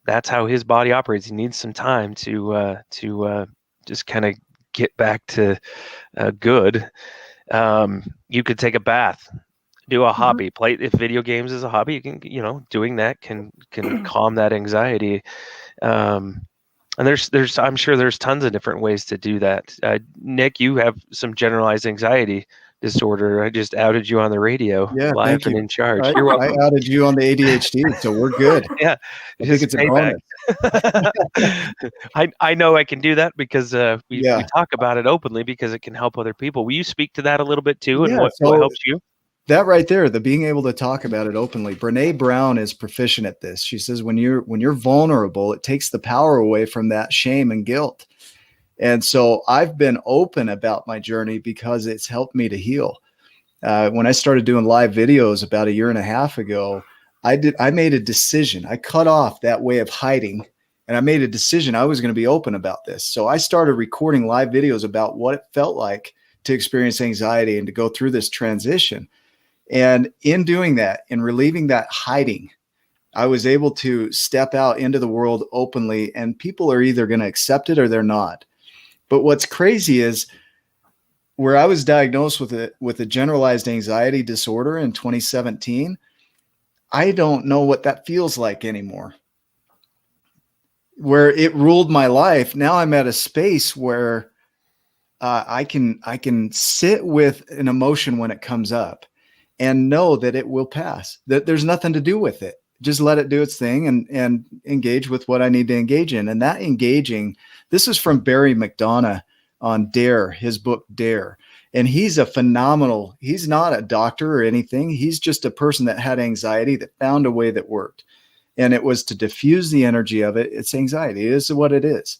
That's how his body operates. He needs some time to just kind of get back to good. You could take a bath, do a hobby, play. If video games is a hobby, you can, doing that can calm that anxiety. And there's I'm sure there's tons of different ways to do that. Nick, you have some generalized anxiety disorder. I just outed you on the radio, live and in charge. You're welcome. I outed you on the ADHD, so we're good. Yeah, I think it's payback. A bonus. I know I can do that because we talk about it openly because it can help other people. Will you speak to that a little bit too, and what helps you? That right there, the being able to talk about it openly. Brene Brown is proficient at this. She says when you're vulnerable, it takes the power away from that shame and guilt. And so I've been open about my journey because it's helped me to heal. when I started doing live videos about a year and a half ago, I made a decision. I cut off that way of hiding, and I made a decision I was going to be open about this. So I started recording live videos about what it felt like to experience anxiety and to go through this transition. And in doing that and relieving that hiding, I was able to step out into the world openly, and people are either going to accept it or they're not. But what's crazy is where I was diagnosed with a generalized anxiety disorder in 2017, I don't know what that feels like anymore. Where it ruled my life, now I'm at a space where I can sit with an emotion when it comes up and know that it will pass, that there's nothing to do with it. Just let it do its thing and engage with what I need to engage in. And that engaging, this is from Barry McDonough on Dare, his book Dare. And he's he's not a doctor or anything. He's just a person that had anxiety that found a way that worked. And it was to diffuse the energy of it. It's anxiety. It is what it is.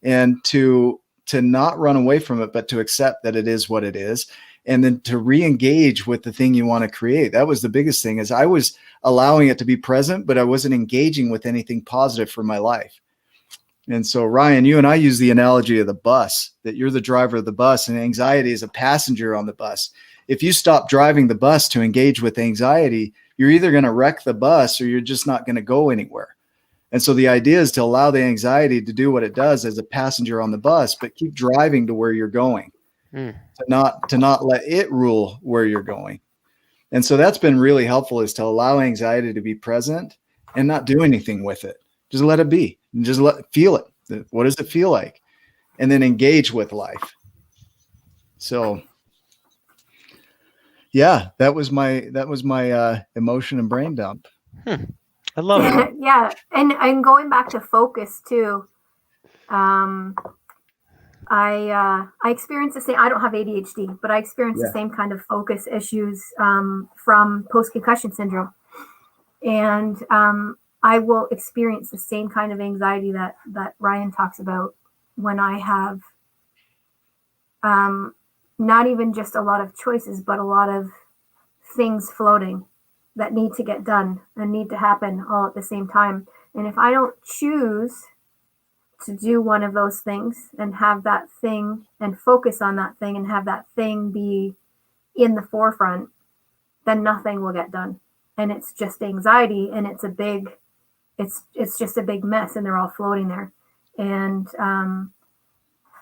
And to not run away from it, but to accept that it is what it is. And then to re-engage with the thing you want to create. That was the biggest thing, is I was allowing it to be present, but I wasn't engaging with anything positive for my life. And so, Ryan, you and I use the analogy of the bus, that you're the driver of the bus and anxiety is a passenger on the bus. If you stop driving the bus to engage with anxiety, you're either going to wreck the bus or you're just not going to go anywhere. And so the idea is to allow the anxiety to do what it does as a passenger on the bus, but keep driving to where you're going, to not let it rule where you're going. And so that's been really helpful, is to allow anxiety to be present and not do anything with it. Just let it be and just feel it. What does it feel like? And then engage with life. So yeah, that was my emotion and brain dump. I love it. Yeah. And going back to focus too. I experience the same. I don't have ADHD, but I experience the same kind of focus issues from post-concussion syndrome. And I will experience the same kind of anxiety that Ryan talks about when I have not even just a lot of choices, but a lot of things floating that need to get done and need to happen all at the same time. And if I don't choose to do one of those things and have that thing and focus on that thing and have that thing be in the forefront, then nothing will get done. And it's just anxiety, and it's just a big mess, and they're all floating there. And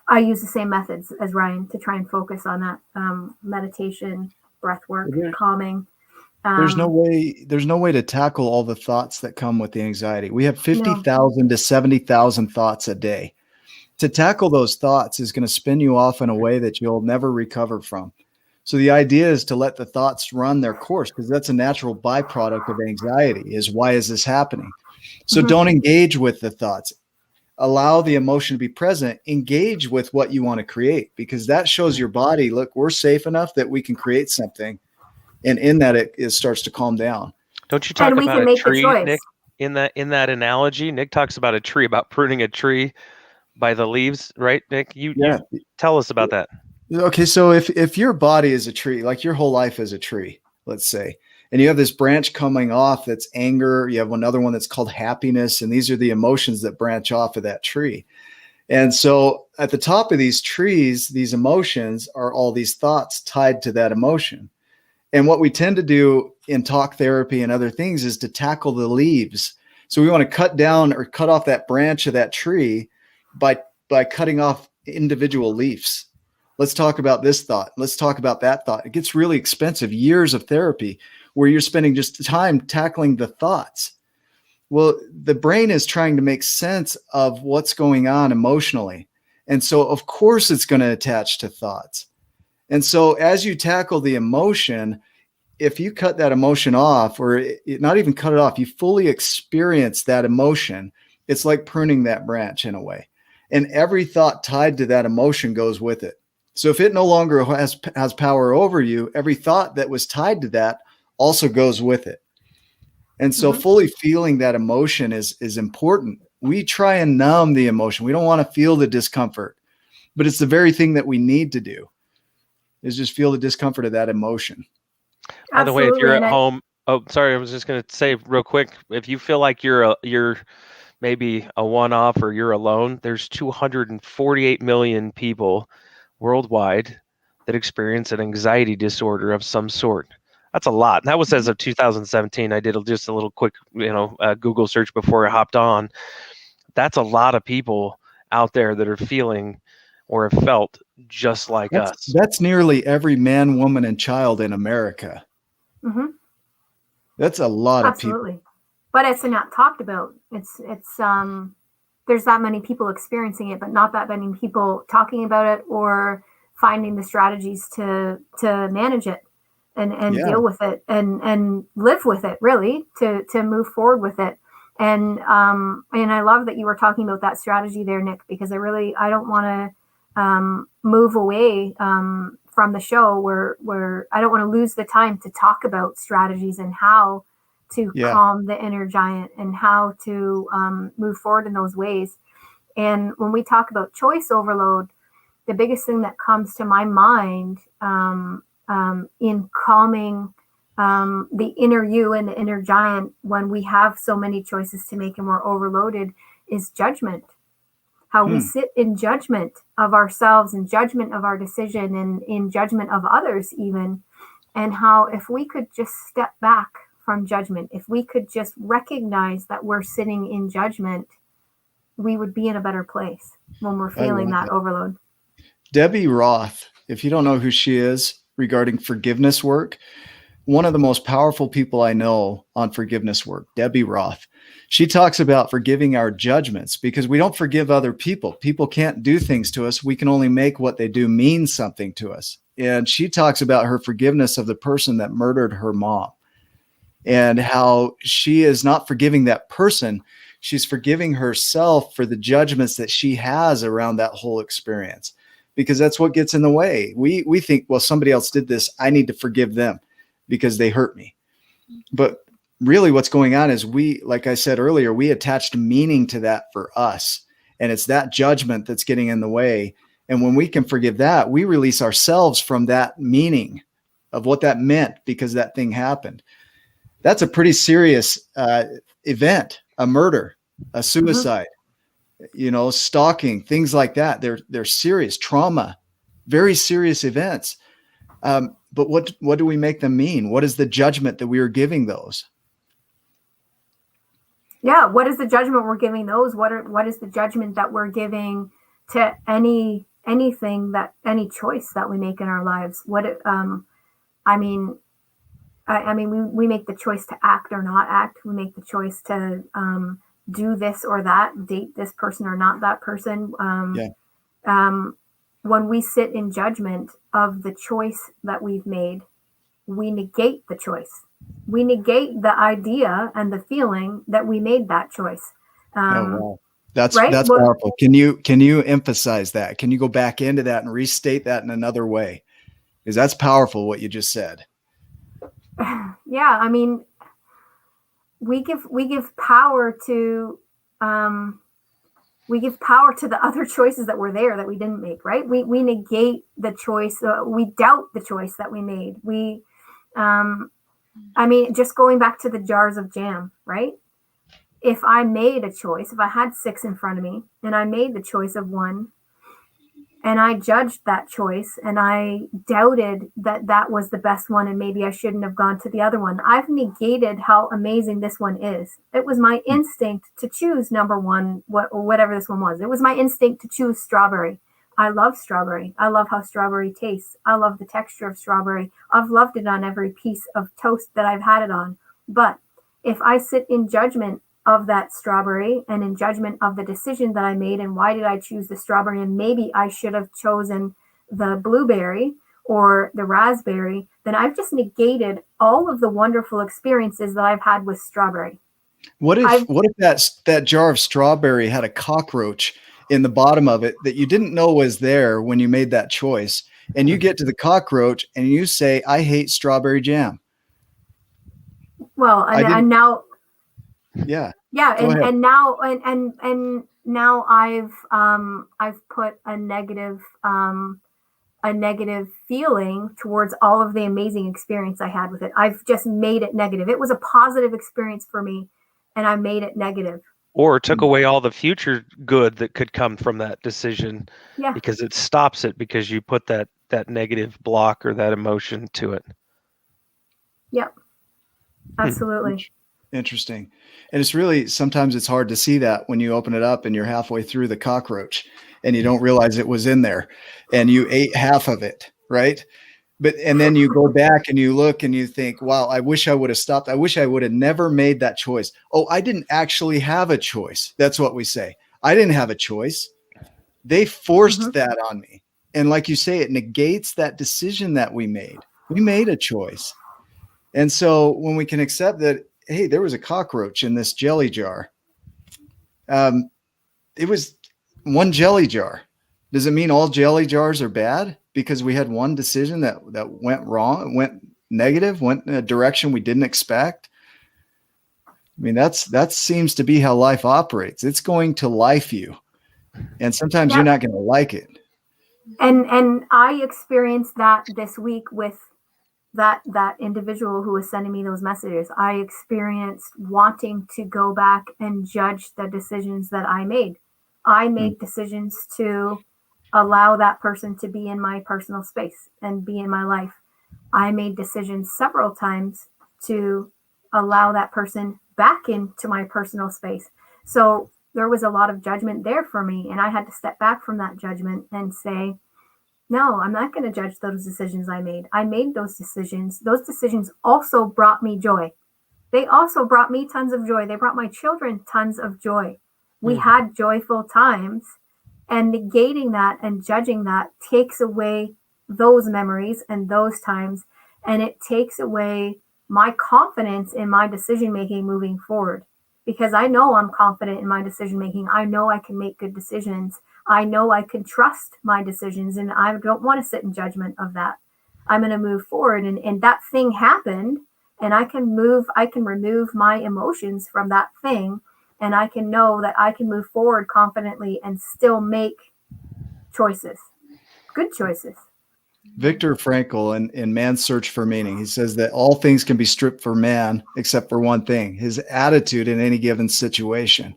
I use the same methods as Ryan to try and focus on that, meditation, breath work, calming. There's no way to tackle all the thoughts that come with the anxiety. We have 50,000 to 70,000 thoughts a day. To tackle those thoughts is going to spin you off in a way that you'll never recover from. So the idea is to let the thoughts run their course, because that's a natural byproduct of anxiety, is why is this happening? So don't engage with the thoughts. Allow the emotion to be present. Engage with what you want to create, because that shows your body, look, we're safe enough that we can create something. And in that, it starts to calm down. Don't you talk about a tree, Nick? In that analogy, Nick talks about a tree, about pruning a tree by the leaves, right, Nick? You tell us about that. Okay, so if your body is a tree, like your whole life is a tree, let's say, and you have this branch coming off that's anger, you have another one that's called happiness, and these are the emotions that branch off of that tree. And so at the top of these trees, these emotions are all these thoughts tied to that emotion. And what we tend to do in talk therapy and other things is to tackle the leaves. So we want to cut down or cut off that branch of that tree by cutting off individual leaves. Let's talk about this thought. Let's talk about that thought. It gets really expensive, years of therapy where you're spending just time tackling the thoughts. Well, the brain is trying to make sense of what's going on emotionally. And so, of course, it's going to attach to thoughts. And so as you tackle the emotion, if you cut that emotion off, or not even cut it off, you fully experience that emotion. It's like pruning that branch in a way. And every thought tied to that emotion goes with it. So if it no longer has power over you, every thought that was tied to that also goes with it. And so fully feeling that emotion is important. We try and numb the emotion. We don't want to feel the discomfort, but it's the very thing that we need to do, is just feel the discomfort of that emotion. By the way, if you're Absolutely. at home, oh, sorry, I was just going to say real quick, if you feel like you're maybe a one-off or you're alone, there's 248 million people worldwide that experience an anxiety disorder of some sort. That's a lot. And that was as of 2017. I did just a little quick, Google search before I hopped on. That's a lot of people out there that are feeling or have felt just like us. That's nearly every man, woman, and child in America. Mm-hmm. That's a lot of people. Absolutely. But it's not talked about. It's there's that many people experiencing it, but not that many people talking about it or finding the strategies to manage it and deal with it and live with it, really, to move forward with it. And I love that you were talking about that strategy there, Nick, because I don't want to move away from the show where I don't want to lose the time to talk about strategies and how to calm the inner giant and how to move forward in those ways. And when we talk about choice overload, the biggest thing that comes to my mind in calming the inner you and the inner giant when we have so many choices to make and we're overloaded is judgment. How we sit in judgment of ourselves and judgment of our decision and in judgment of others even. And how if we could just step back from judgment, if we could just recognize that we're sitting in judgment, we would be in a better place when we're feeling that overload. Debbie Roth, if you don't know who she is regarding forgiveness work, one of the most powerful people I know on forgiveness work, Debbie Roth. She talks about forgiving our judgments because we don't forgive other people. People can't do things to us. We can only make what they do mean something to us. And she talks about her forgiveness of the person that murdered her mom and how she is not forgiving that person. She's forgiving herself for the judgments that she has around that whole experience, because that's what gets in the way. We think, well, somebody else did this. I need to forgive them because they hurt me. But really what's going on is like I said earlier, we attached meaning to that for us. And it's that judgment that's getting in the way. And when we can forgive that, we release ourselves from that meaning of what that meant because that thing happened. That's a pretty serious event, a murder, a suicide, stalking, things like that. They're serious trauma, very serious events. But what do we make them mean? What is the judgment that we are giving those? Yeah, what is the judgment we're giving those? What is the judgment that we're giving to anything that any choice that we make in our lives? We make the choice to act or not act. We make the choice to do this or that, date this person or not that person. When we sit in judgment of the choice that we've made, we negate the choice. We negate the idea and the feeling that we made that choice. Wow. That's right? powerful. Can you emphasize that? Can you go back into that and restate that in another way? Because that's powerful what you just said. Yeah, I mean, we give power to the other choices that were there that we didn't make, right? We negate the choice. We doubt the choice that we made. Just going back to the jars of jam, right? If I made a choice, if I had 6 in front of me and I made the choice of one and I judged that choice and I doubted that was the best one and maybe I shouldn't have gone to the other one, I've negated how amazing this one is. It was my instinct to choose number one, whatever this one was. It was my instinct to choose strawberry. I love strawberry. I love how strawberry tastes. I love the texture of strawberry. I've loved it on every piece of toast that I've had it on. But if I sit in judgment of that strawberry and in judgment of the decision that I made and why did I choose the strawberry and maybe I should have chosen the blueberry or the raspberry, then I've just negated all of the wonderful experiences that I've had with strawberry. What if that jar of strawberry had a cockroach in the bottom of it that you didn't know was there when you made that choice, and you get to the cockroach and you say, I hate strawberry jam? Well, and now, yeah, and now I've put a negative a negative feeling towards all of the amazing experience I had with it. I've just made it negative. It was a positive experience for me, and I made it negative. Or took away all the future good that could come from that decision. Yeah. Because it stops it because you put that negative block or that emotion to it. Yep. Absolutely. Interesting. And it's really, sometimes it's hard to see that when you open it up and you're halfway through the cockroach and you don't realize it was in there and you ate half of it, right? And then you go back and you look and you think, wow, I wish I would have stopped. I wish I would have never made that choice. Oh, I didn't actually have a choice. That's what we say. I didn't have a choice. They forced that on me. And like you say, it negates that decision that we made. We made a choice. And so when we can accept that, hey, there was a cockroach in this jelly jar. It was one jelly jar. Does it mean all jelly jars are bad because we had one decision that went wrong, went negative, went in a direction we didn't expect? I mean, that seems to be how life operates. It's going to life you. And sometimes you're not going to like it. And I experienced that this week with that individual who was sending me those messages. I experienced wanting to go back and judge the decisions that I made. I made decisions to allow that person to be in my personal space and be in my life. I made decisions several times to allow that person back into my personal space. So there was a lot of judgment there for me, and I had to step back from that judgment and say, no, I'm not going to judge those decisions I made. I made those decisions. Those decisions also brought me joy. They also brought me tons of joy. They brought my children tons of joy. We had joyful times, and negating that and judging that takes away those memories and those times, and it takes away my confidence in my decision-making moving forward, because I know I'm confident in my decision-making. I know I can make good decisions. I know I can trust my decisions, and I don't want to sit in judgment of that. I'm going to move forward, and that thing happened, and I can remove my emotions from that thing, and I can know that I can move forward confidently and still make choices, good choices. Viktor Frankl in Man's Search for Meaning, he says that all things can be stripped for man except for one thing, his attitude in any given situation.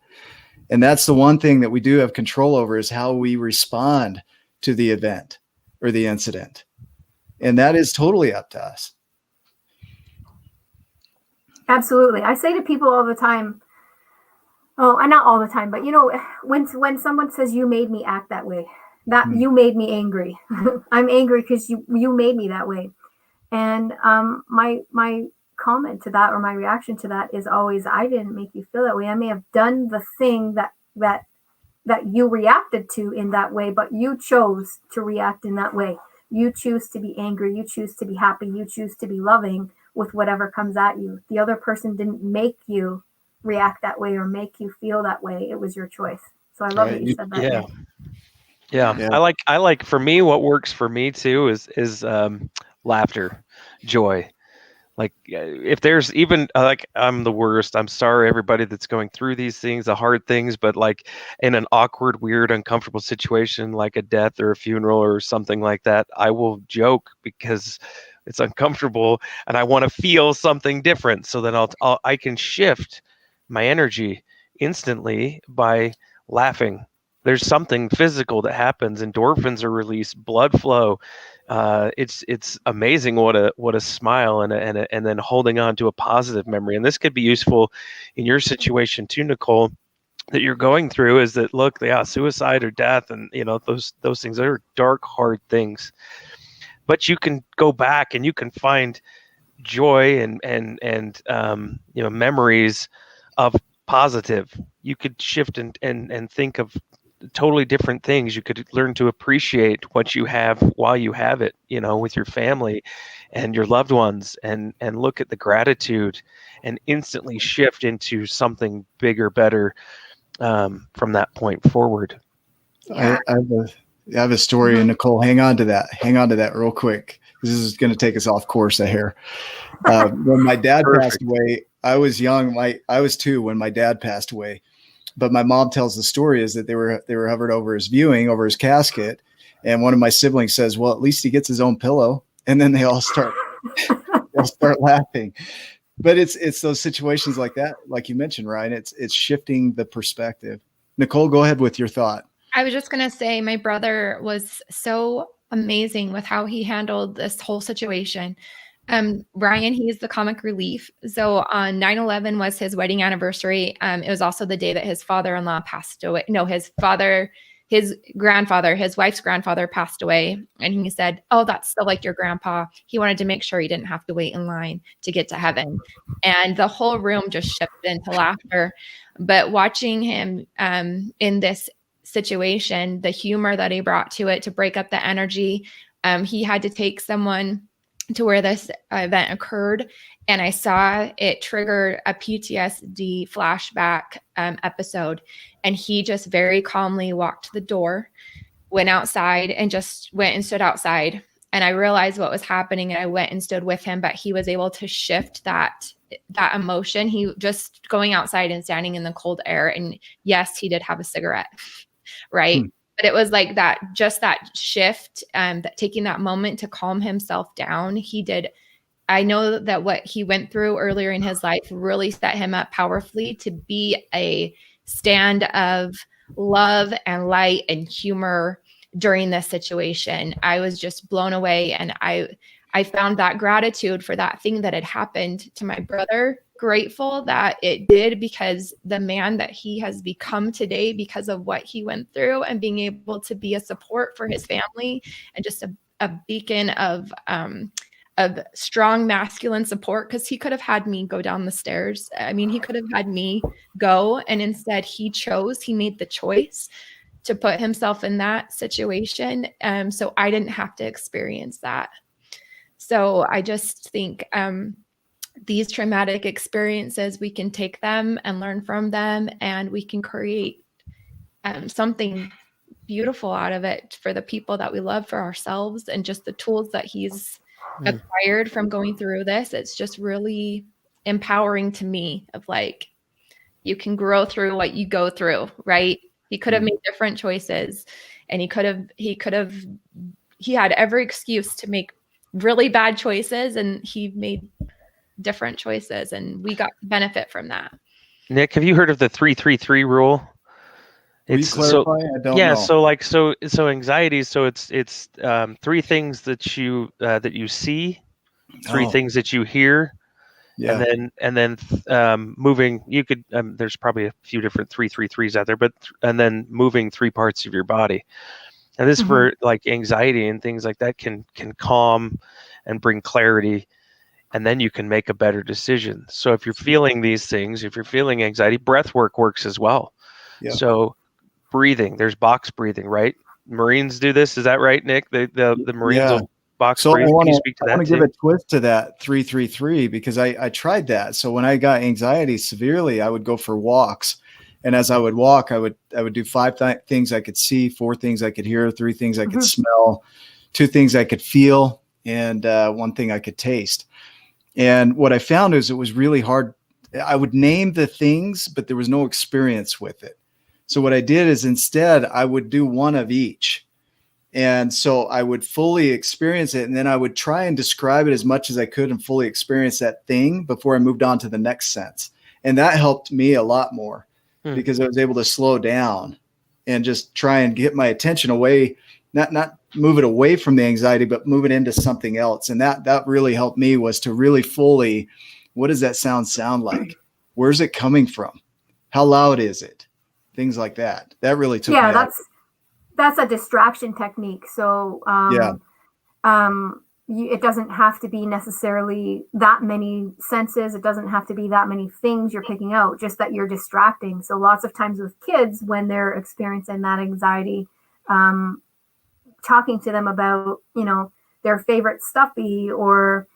And that's the one thing that we do have control over, is how we respond to the event or the incident. And that is totally up to us. Absolutely. I say to people all the time, not all the time, but when someone says you made me act that way, that you made me angry. I'm angry because you made me that way. And my comment to that, or my reaction to that, is always, I didn't make you feel that way. I may have done the thing that you reacted to in that way, but you chose to react in that way. You choose to be angry. You choose to be happy. You choose to be loving with whatever comes at you. The other person didn't make you react that way or make you feel that way. It was your choice. So I love that you said that. Yeah. I like for me, what works for me too is laughter, joy. Like if there's even I'm the worst. I'm sorry, everybody that's going through these things, the hard things, but like in an awkward, weird, uncomfortable situation, like a death or a funeral or something like that, I will joke because it's uncomfortable and I want to feel something different. So then I can shift my energy instantly by laughing. There's something physical that happens. Endorphins are released, blood flow. It's amazing what a smile and then holding on to a positive memory. And this could be useful in your situation too, Nicole, that you're going through. Is that, look, suicide or death, and those things are dark, hard things. But you can go back and you can find joy and memories of positive. You could shift and think of totally different things. You could learn to appreciate what you have while you have it, with your family and your loved ones, and look at the gratitude and instantly shift into something bigger, better from that point forward. I have a story, and Nicole, hang on to that real quick. This is going to take us off course here. When my dad passed away, I was young. I was 2 when my dad passed away. But my mom tells the story is that they were hovered over his casket, And one of my siblings says, well, at least he gets his own pillow. And then they all start laughing. But it's those situations like that, like you mentioned, Ryan, it's shifting the perspective. Nicole, go ahead with your thought. I was just going to say my brother was so amazing with how he handled this whole situation. Ryan, he's the comic relief. So on 9/11 was his wedding anniversary. It was also the day that his father-in-law passed away. No, his grandfather, his wife's grandfather passed away. And he said, oh, that's still like your grandpa. He wanted to make sure he didn't have to wait in line to get to heaven. And the whole room just shifted into laughter. But watching him in this situation, the humor that he brought to it to break up the energy, he had to take someone to where this event occurred. And I saw it trigger a PTSD flashback episode. And he just very calmly walked to the door, went outside and just went and stood outside. And I realized what was happening and I went and stood with him, but he was able to shift that emotion. He just going outside and standing in the cold air. And yes, he did have a cigarette, right? But it was like that, just that shift, that taking that moment to calm himself down. He did. I know that what he went through earlier in his life really set him up powerfully to be a stand of love and light and humor during this situation. I was just blown away. And I found that gratitude for that thing that had happened to my brother. Grateful that it did, because the man that he has become today because of what he went through, and being able to be a support for his family and just a beacon of strong masculine support, because he could have had me go down the stairs. I mean, he could have had me go, and instead he made the choice to put himself in that situation. So I didn't have to experience that. So I just think these traumatic experiences, we can take them and learn from them, and we can create something beautiful out of it for the people that we love, for ourselves, and just the tools that he's acquired from going through this. It's just really empowering to me, of like, you can grow through what you go through, right? He could have made different choices, and he had every excuse to make really bad choices, and he made different choices, and we got benefit from that. Nick, have you heard of the 3-3-3 rule? Will you clarify? I don't know. So anxiety. So it's three things that you see, three things that you hear, and then moving. You could there's probably a few different 3-3-3s out there, and then moving three parts of your body. And this for like anxiety and things like that can calm and bring clarity. And then you can make a better decision. So if you're feeling these things, if you're feeling anxiety, breath work works as well. Yeah. So breathing, there's box breathing, right? Marines do this. Is that right, Nick? The Marines will box breathe. Can you speak to that? I want to give a twist to that 3-3-3, because I tried that. So when I got anxiety severely, I would go for walks. And as I would walk, I would do five things I could see, 4 things I could hear, 3 things I could smell, 2 things I could feel, and 1 thing I could taste. And what I found is it was really hard. I would name the things, but there was no experience with it. So what I did is instead I would do 1 of each. And so I would fully experience it. And then I would try and describe it as much as I could and fully experience that thing before I moved on to the next sense. And that helped me a lot more because I was able to slow down and just try and get my attention away, not move it away from the anxiety, but move it into something else. And that really helped me, was to really fully, what does that sound like? Where's it coming from? How loud is it? Things like that. That really took me out. That's a distraction technique. So it doesn't have to be necessarily that many senses. It doesn't have to be that many things you're picking out, just that you're distracting. So lots of times with kids, when they're experiencing that anxiety, talking to them about, their favorite stuffy, or,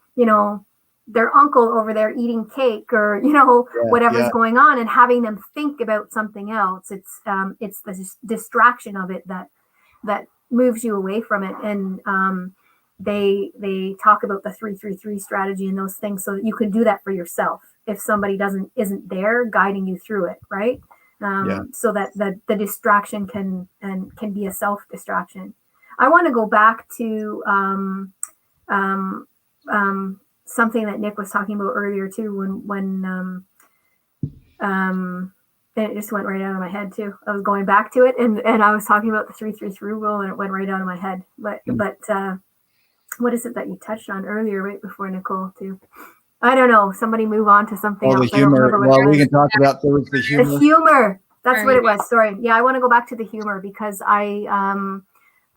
their uncle over there eating cake, or, whatever's going on, and having them think about something else. It's the distraction of it that moves you away from it. And they talk about the 3-3-3 strategy and those things, so that you can do that for yourself if somebody isn't there guiding you through it, right? So that the distraction can be a self distraction. I want to go back to something that Nick was talking about earlier too, when and it just went right out of my head too. I was going back to it, and I was talking about the 3-3-3 rule, and it went right out of my head. But what is it that you touched on earlier, right before Nicole too? I don't know. Somebody move on to something else. The humor. Well, we can talk about the humor. The humor. That's what it was. Sorry. Yeah, I want to go back to the humor because I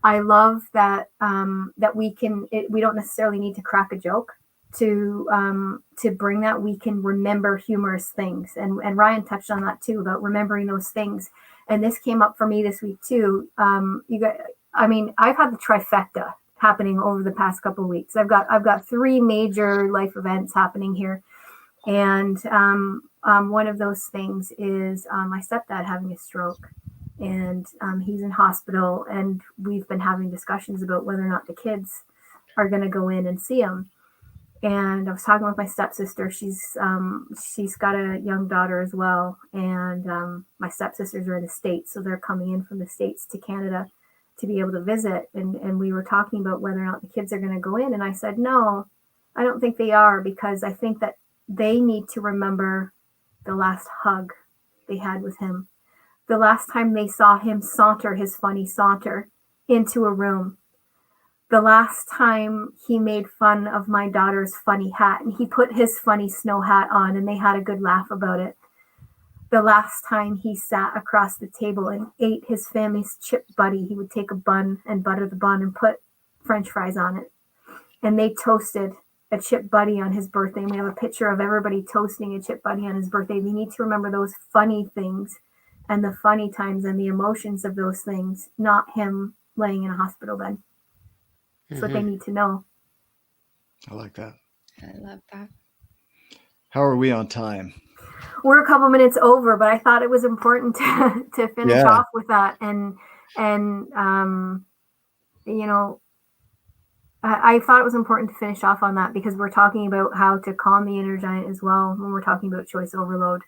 love that that we can. We don't necessarily need to crack a joke to bring that. We can remember humorous things, and Ryan touched on that too about remembering those things. And this came up for me this week too. I've had the trifecta happening over the past couple of weeks. I've got 3 major life events happening here, and one of those things is my stepdad having a stroke, and he's in hospital, and we've been having discussions about whether or not the kids are going to go in and see him. And I was talking with my stepsister. She's got a young daughter as well, and my stepsisters are in the States, so they're coming in from the States to Canada to be able to visit. And we were talking about whether or not the kids are going to go in, and I said, no, I don't think they are, because I think that they need to remember the last hug they had with him, the last time they saw him saunter his funny saunter into a room, the last time he made fun of my daughter's funny hat and he put his funny snow hat on and they had a good laugh about it, the last time he sat across the table and ate his family's chip buddy. He would take a bun and butter the bun and put French fries on it, and they toasted a chip buddy on his birthday. And we have a picture of everybody toasting a chip buddy on his birthday. We need to remember those funny things and the funny times and the emotions of those things, not him laying in a hospital bed. That's what they need to know. I like that. I love that. How are we on time? We're a couple minutes over, but I thought it was important to finish off with that. And I thought it was important to finish off on that because we're talking about how to calm the inner giant as well when we're talking about choice overload.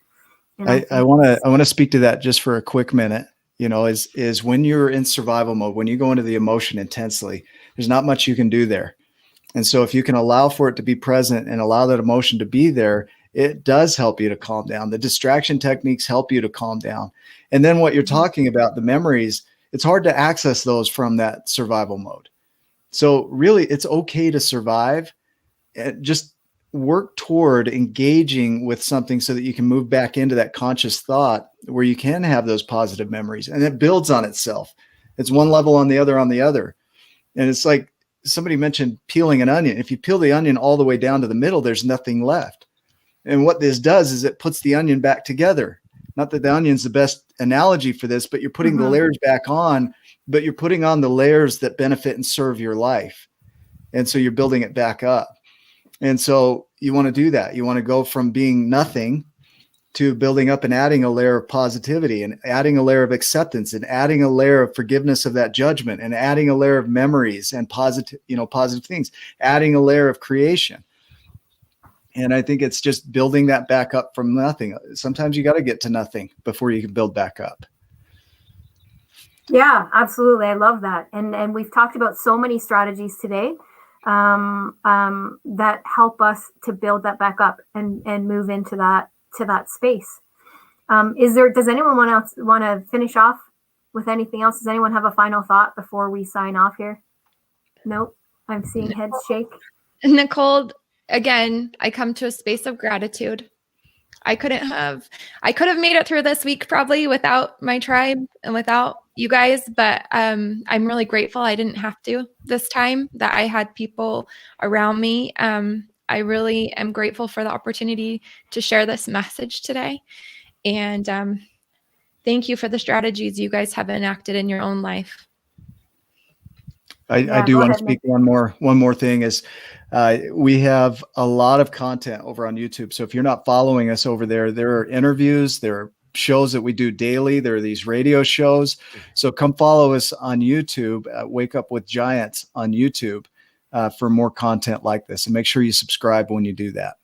And I want to speak to that just for a quick minute. Is when you're in survival mode, when you go into the emotion intensely, there's not much you can do there. And so if you can allow for it to be present and allow that emotion to be there, it does help you to calm down. The distraction techniques help you to calm down. And then what you're talking about, the memories, it's hard to access those from that survival mode. So really, it's okay to survive. Just work toward engaging with something so that you can move back into that conscious thought where you can have those positive memories, and it builds on itself. It's one level on the other. And it's like somebody mentioned peeling an onion. If you peel the onion all the way down to the middle, there's nothing left. And what this does is it puts the onion back together. Not that the onion's the best analogy for this, but you're putting the layers back on, but you're putting on the layers that benefit and serve your life. And so you're building it back up. And so you want to do that. You want to go from being nothing to building up and adding a layer of positivity and adding a layer of acceptance and adding a layer of forgiveness of that judgment and adding a layer of memories and positive things, adding a layer of creation. And I think it's just building that back up from nothing. Sometimes you got to get to nothing before you can build back up. Yeah, absolutely. I love that. And we've talked about so many strategies today that help us to build that back up and move into that space. Does anyone want to finish off with anything else? Does anyone have a final thought before we sign off here? Nope. I'm seeing heads shake. Nicole, again, I come to a space of gratitude. I could have made it through this week probably without my tribe and without you guys, but I'm really grateful I didn't have to this time, that I had people around me. I really am grateful for the opportunity to share this message today. And thank you for the strategies you guys have enacted in your own life. I do want to speak one more thing is we have a lot of content over on YouTube. So if you're not following us over there, there are interviews, there are shows that we do daily. There are these radio shows. So come follow us on YouTube, Wake Up with Giants on YouTube for more content like this. And make sure you subscribe when you do that.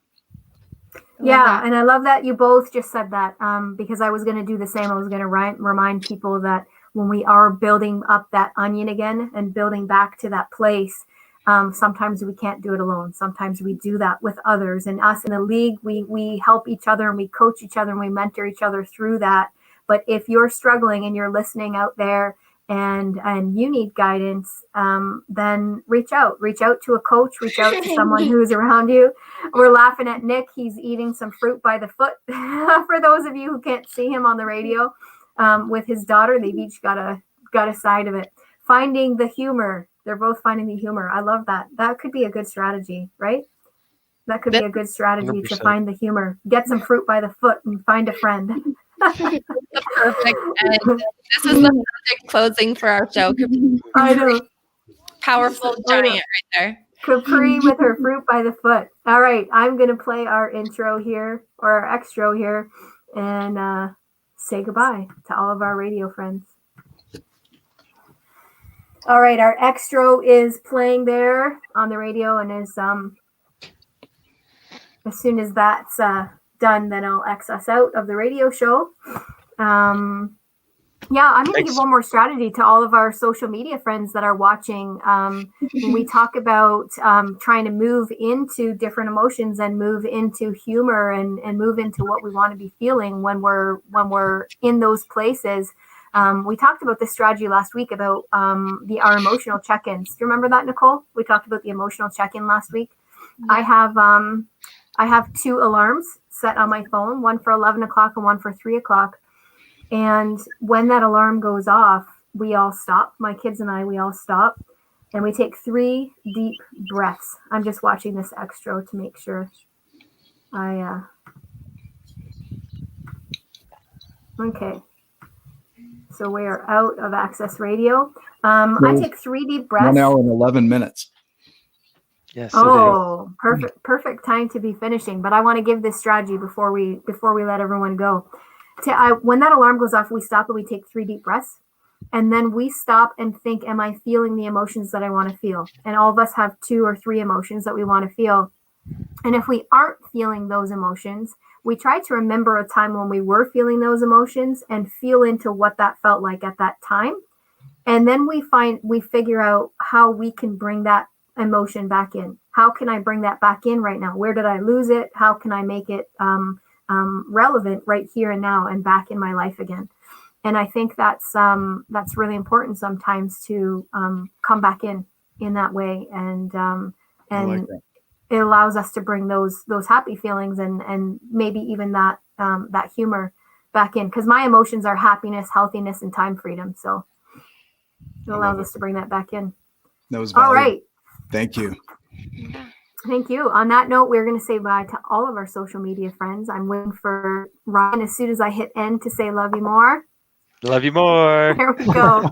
Yeah, and I love that you both just said that because I was going to do the same. I was going to remind people that when we are building up that onion again and building back to that place. Sometimes we can't do it alone. Sometimes we do that with others, and us in the league, we help each other and we coach each other and we mentor each other through that. But if you're struggling and you're listening out there and you need guidance, then reach out to a coach, reach out to someone who's around you. We're laughing at Nick. He's eating some fruit by the foot. For those of you who can't see him on the radio, with his daughter, they've each got a side of it. Finding the humor. They're both finding the humor. I love that. That could be a good strategy, right? That could be a good strategy 100%. to find the humor. Get some fruit by the foot and find a friend. The perfect end. This is the perfect closing for our show. I know. Powerful giant right there. Capri with her fruit by the foot. All right, I'm going to play our intro here, or our extro here, and say goodbye to all of our radio friends. All right, our extro is playing there on the radio, and as soon as that's done, then I'll X us out of the radio show. Yeah, I'm going to give one more strategy to all of our social media friends that are watching. When we talk about trying to move into different emotions and move into humor and move into what we want to be feeling when we're in those places. We talked about this strategy last week about our emotional check-ins. Do you remember that, Nicole? We talked about the emotional check-in last week. Yeah. I have 2 alarms set on my phone, one for 11 o'clock and one for 3 o'clock. And when that alarm goes off, we all stop. My kids and we all stop. And we take 3 deep breaths. I'm just watching this extra to make sure Okay. So we are out of Access Radio. I take 3 deep breaths. 1 hour and 11 minutes. Yes. Oh, perfect time to be finishing. But I want to give this strategy before we let everyone go. When that alarm goes off, we stop and we take 3 deep breaths. And then we stop and think, am I feeling the emotions that I want to feel? And all of us have 2 or 3 emotions that we want to feel. And if we aren't feeling those emotions, we try to remember a time when we were feeling those emotions and feel into what that felt like at that time. And then we figure out how we can bring that emotion back in. How can I bring that back in right now? Where did I lose it? How can I make it relevant right here and now and back in my life again? And I think that's really important sometimes to come back in that way, and like that. It allows us to bring those happy feelings and maybe even that humor back in, because my emotions are happiness, healthiness, and time freedom. So it allows us to bring that back in. That was valuable. All right. Thank you. Thank you. On that note, we're going to say bye to all of our social media friends. I'm waiting for Ryan as soon as I hit end to say love you more. Love you more. There we go.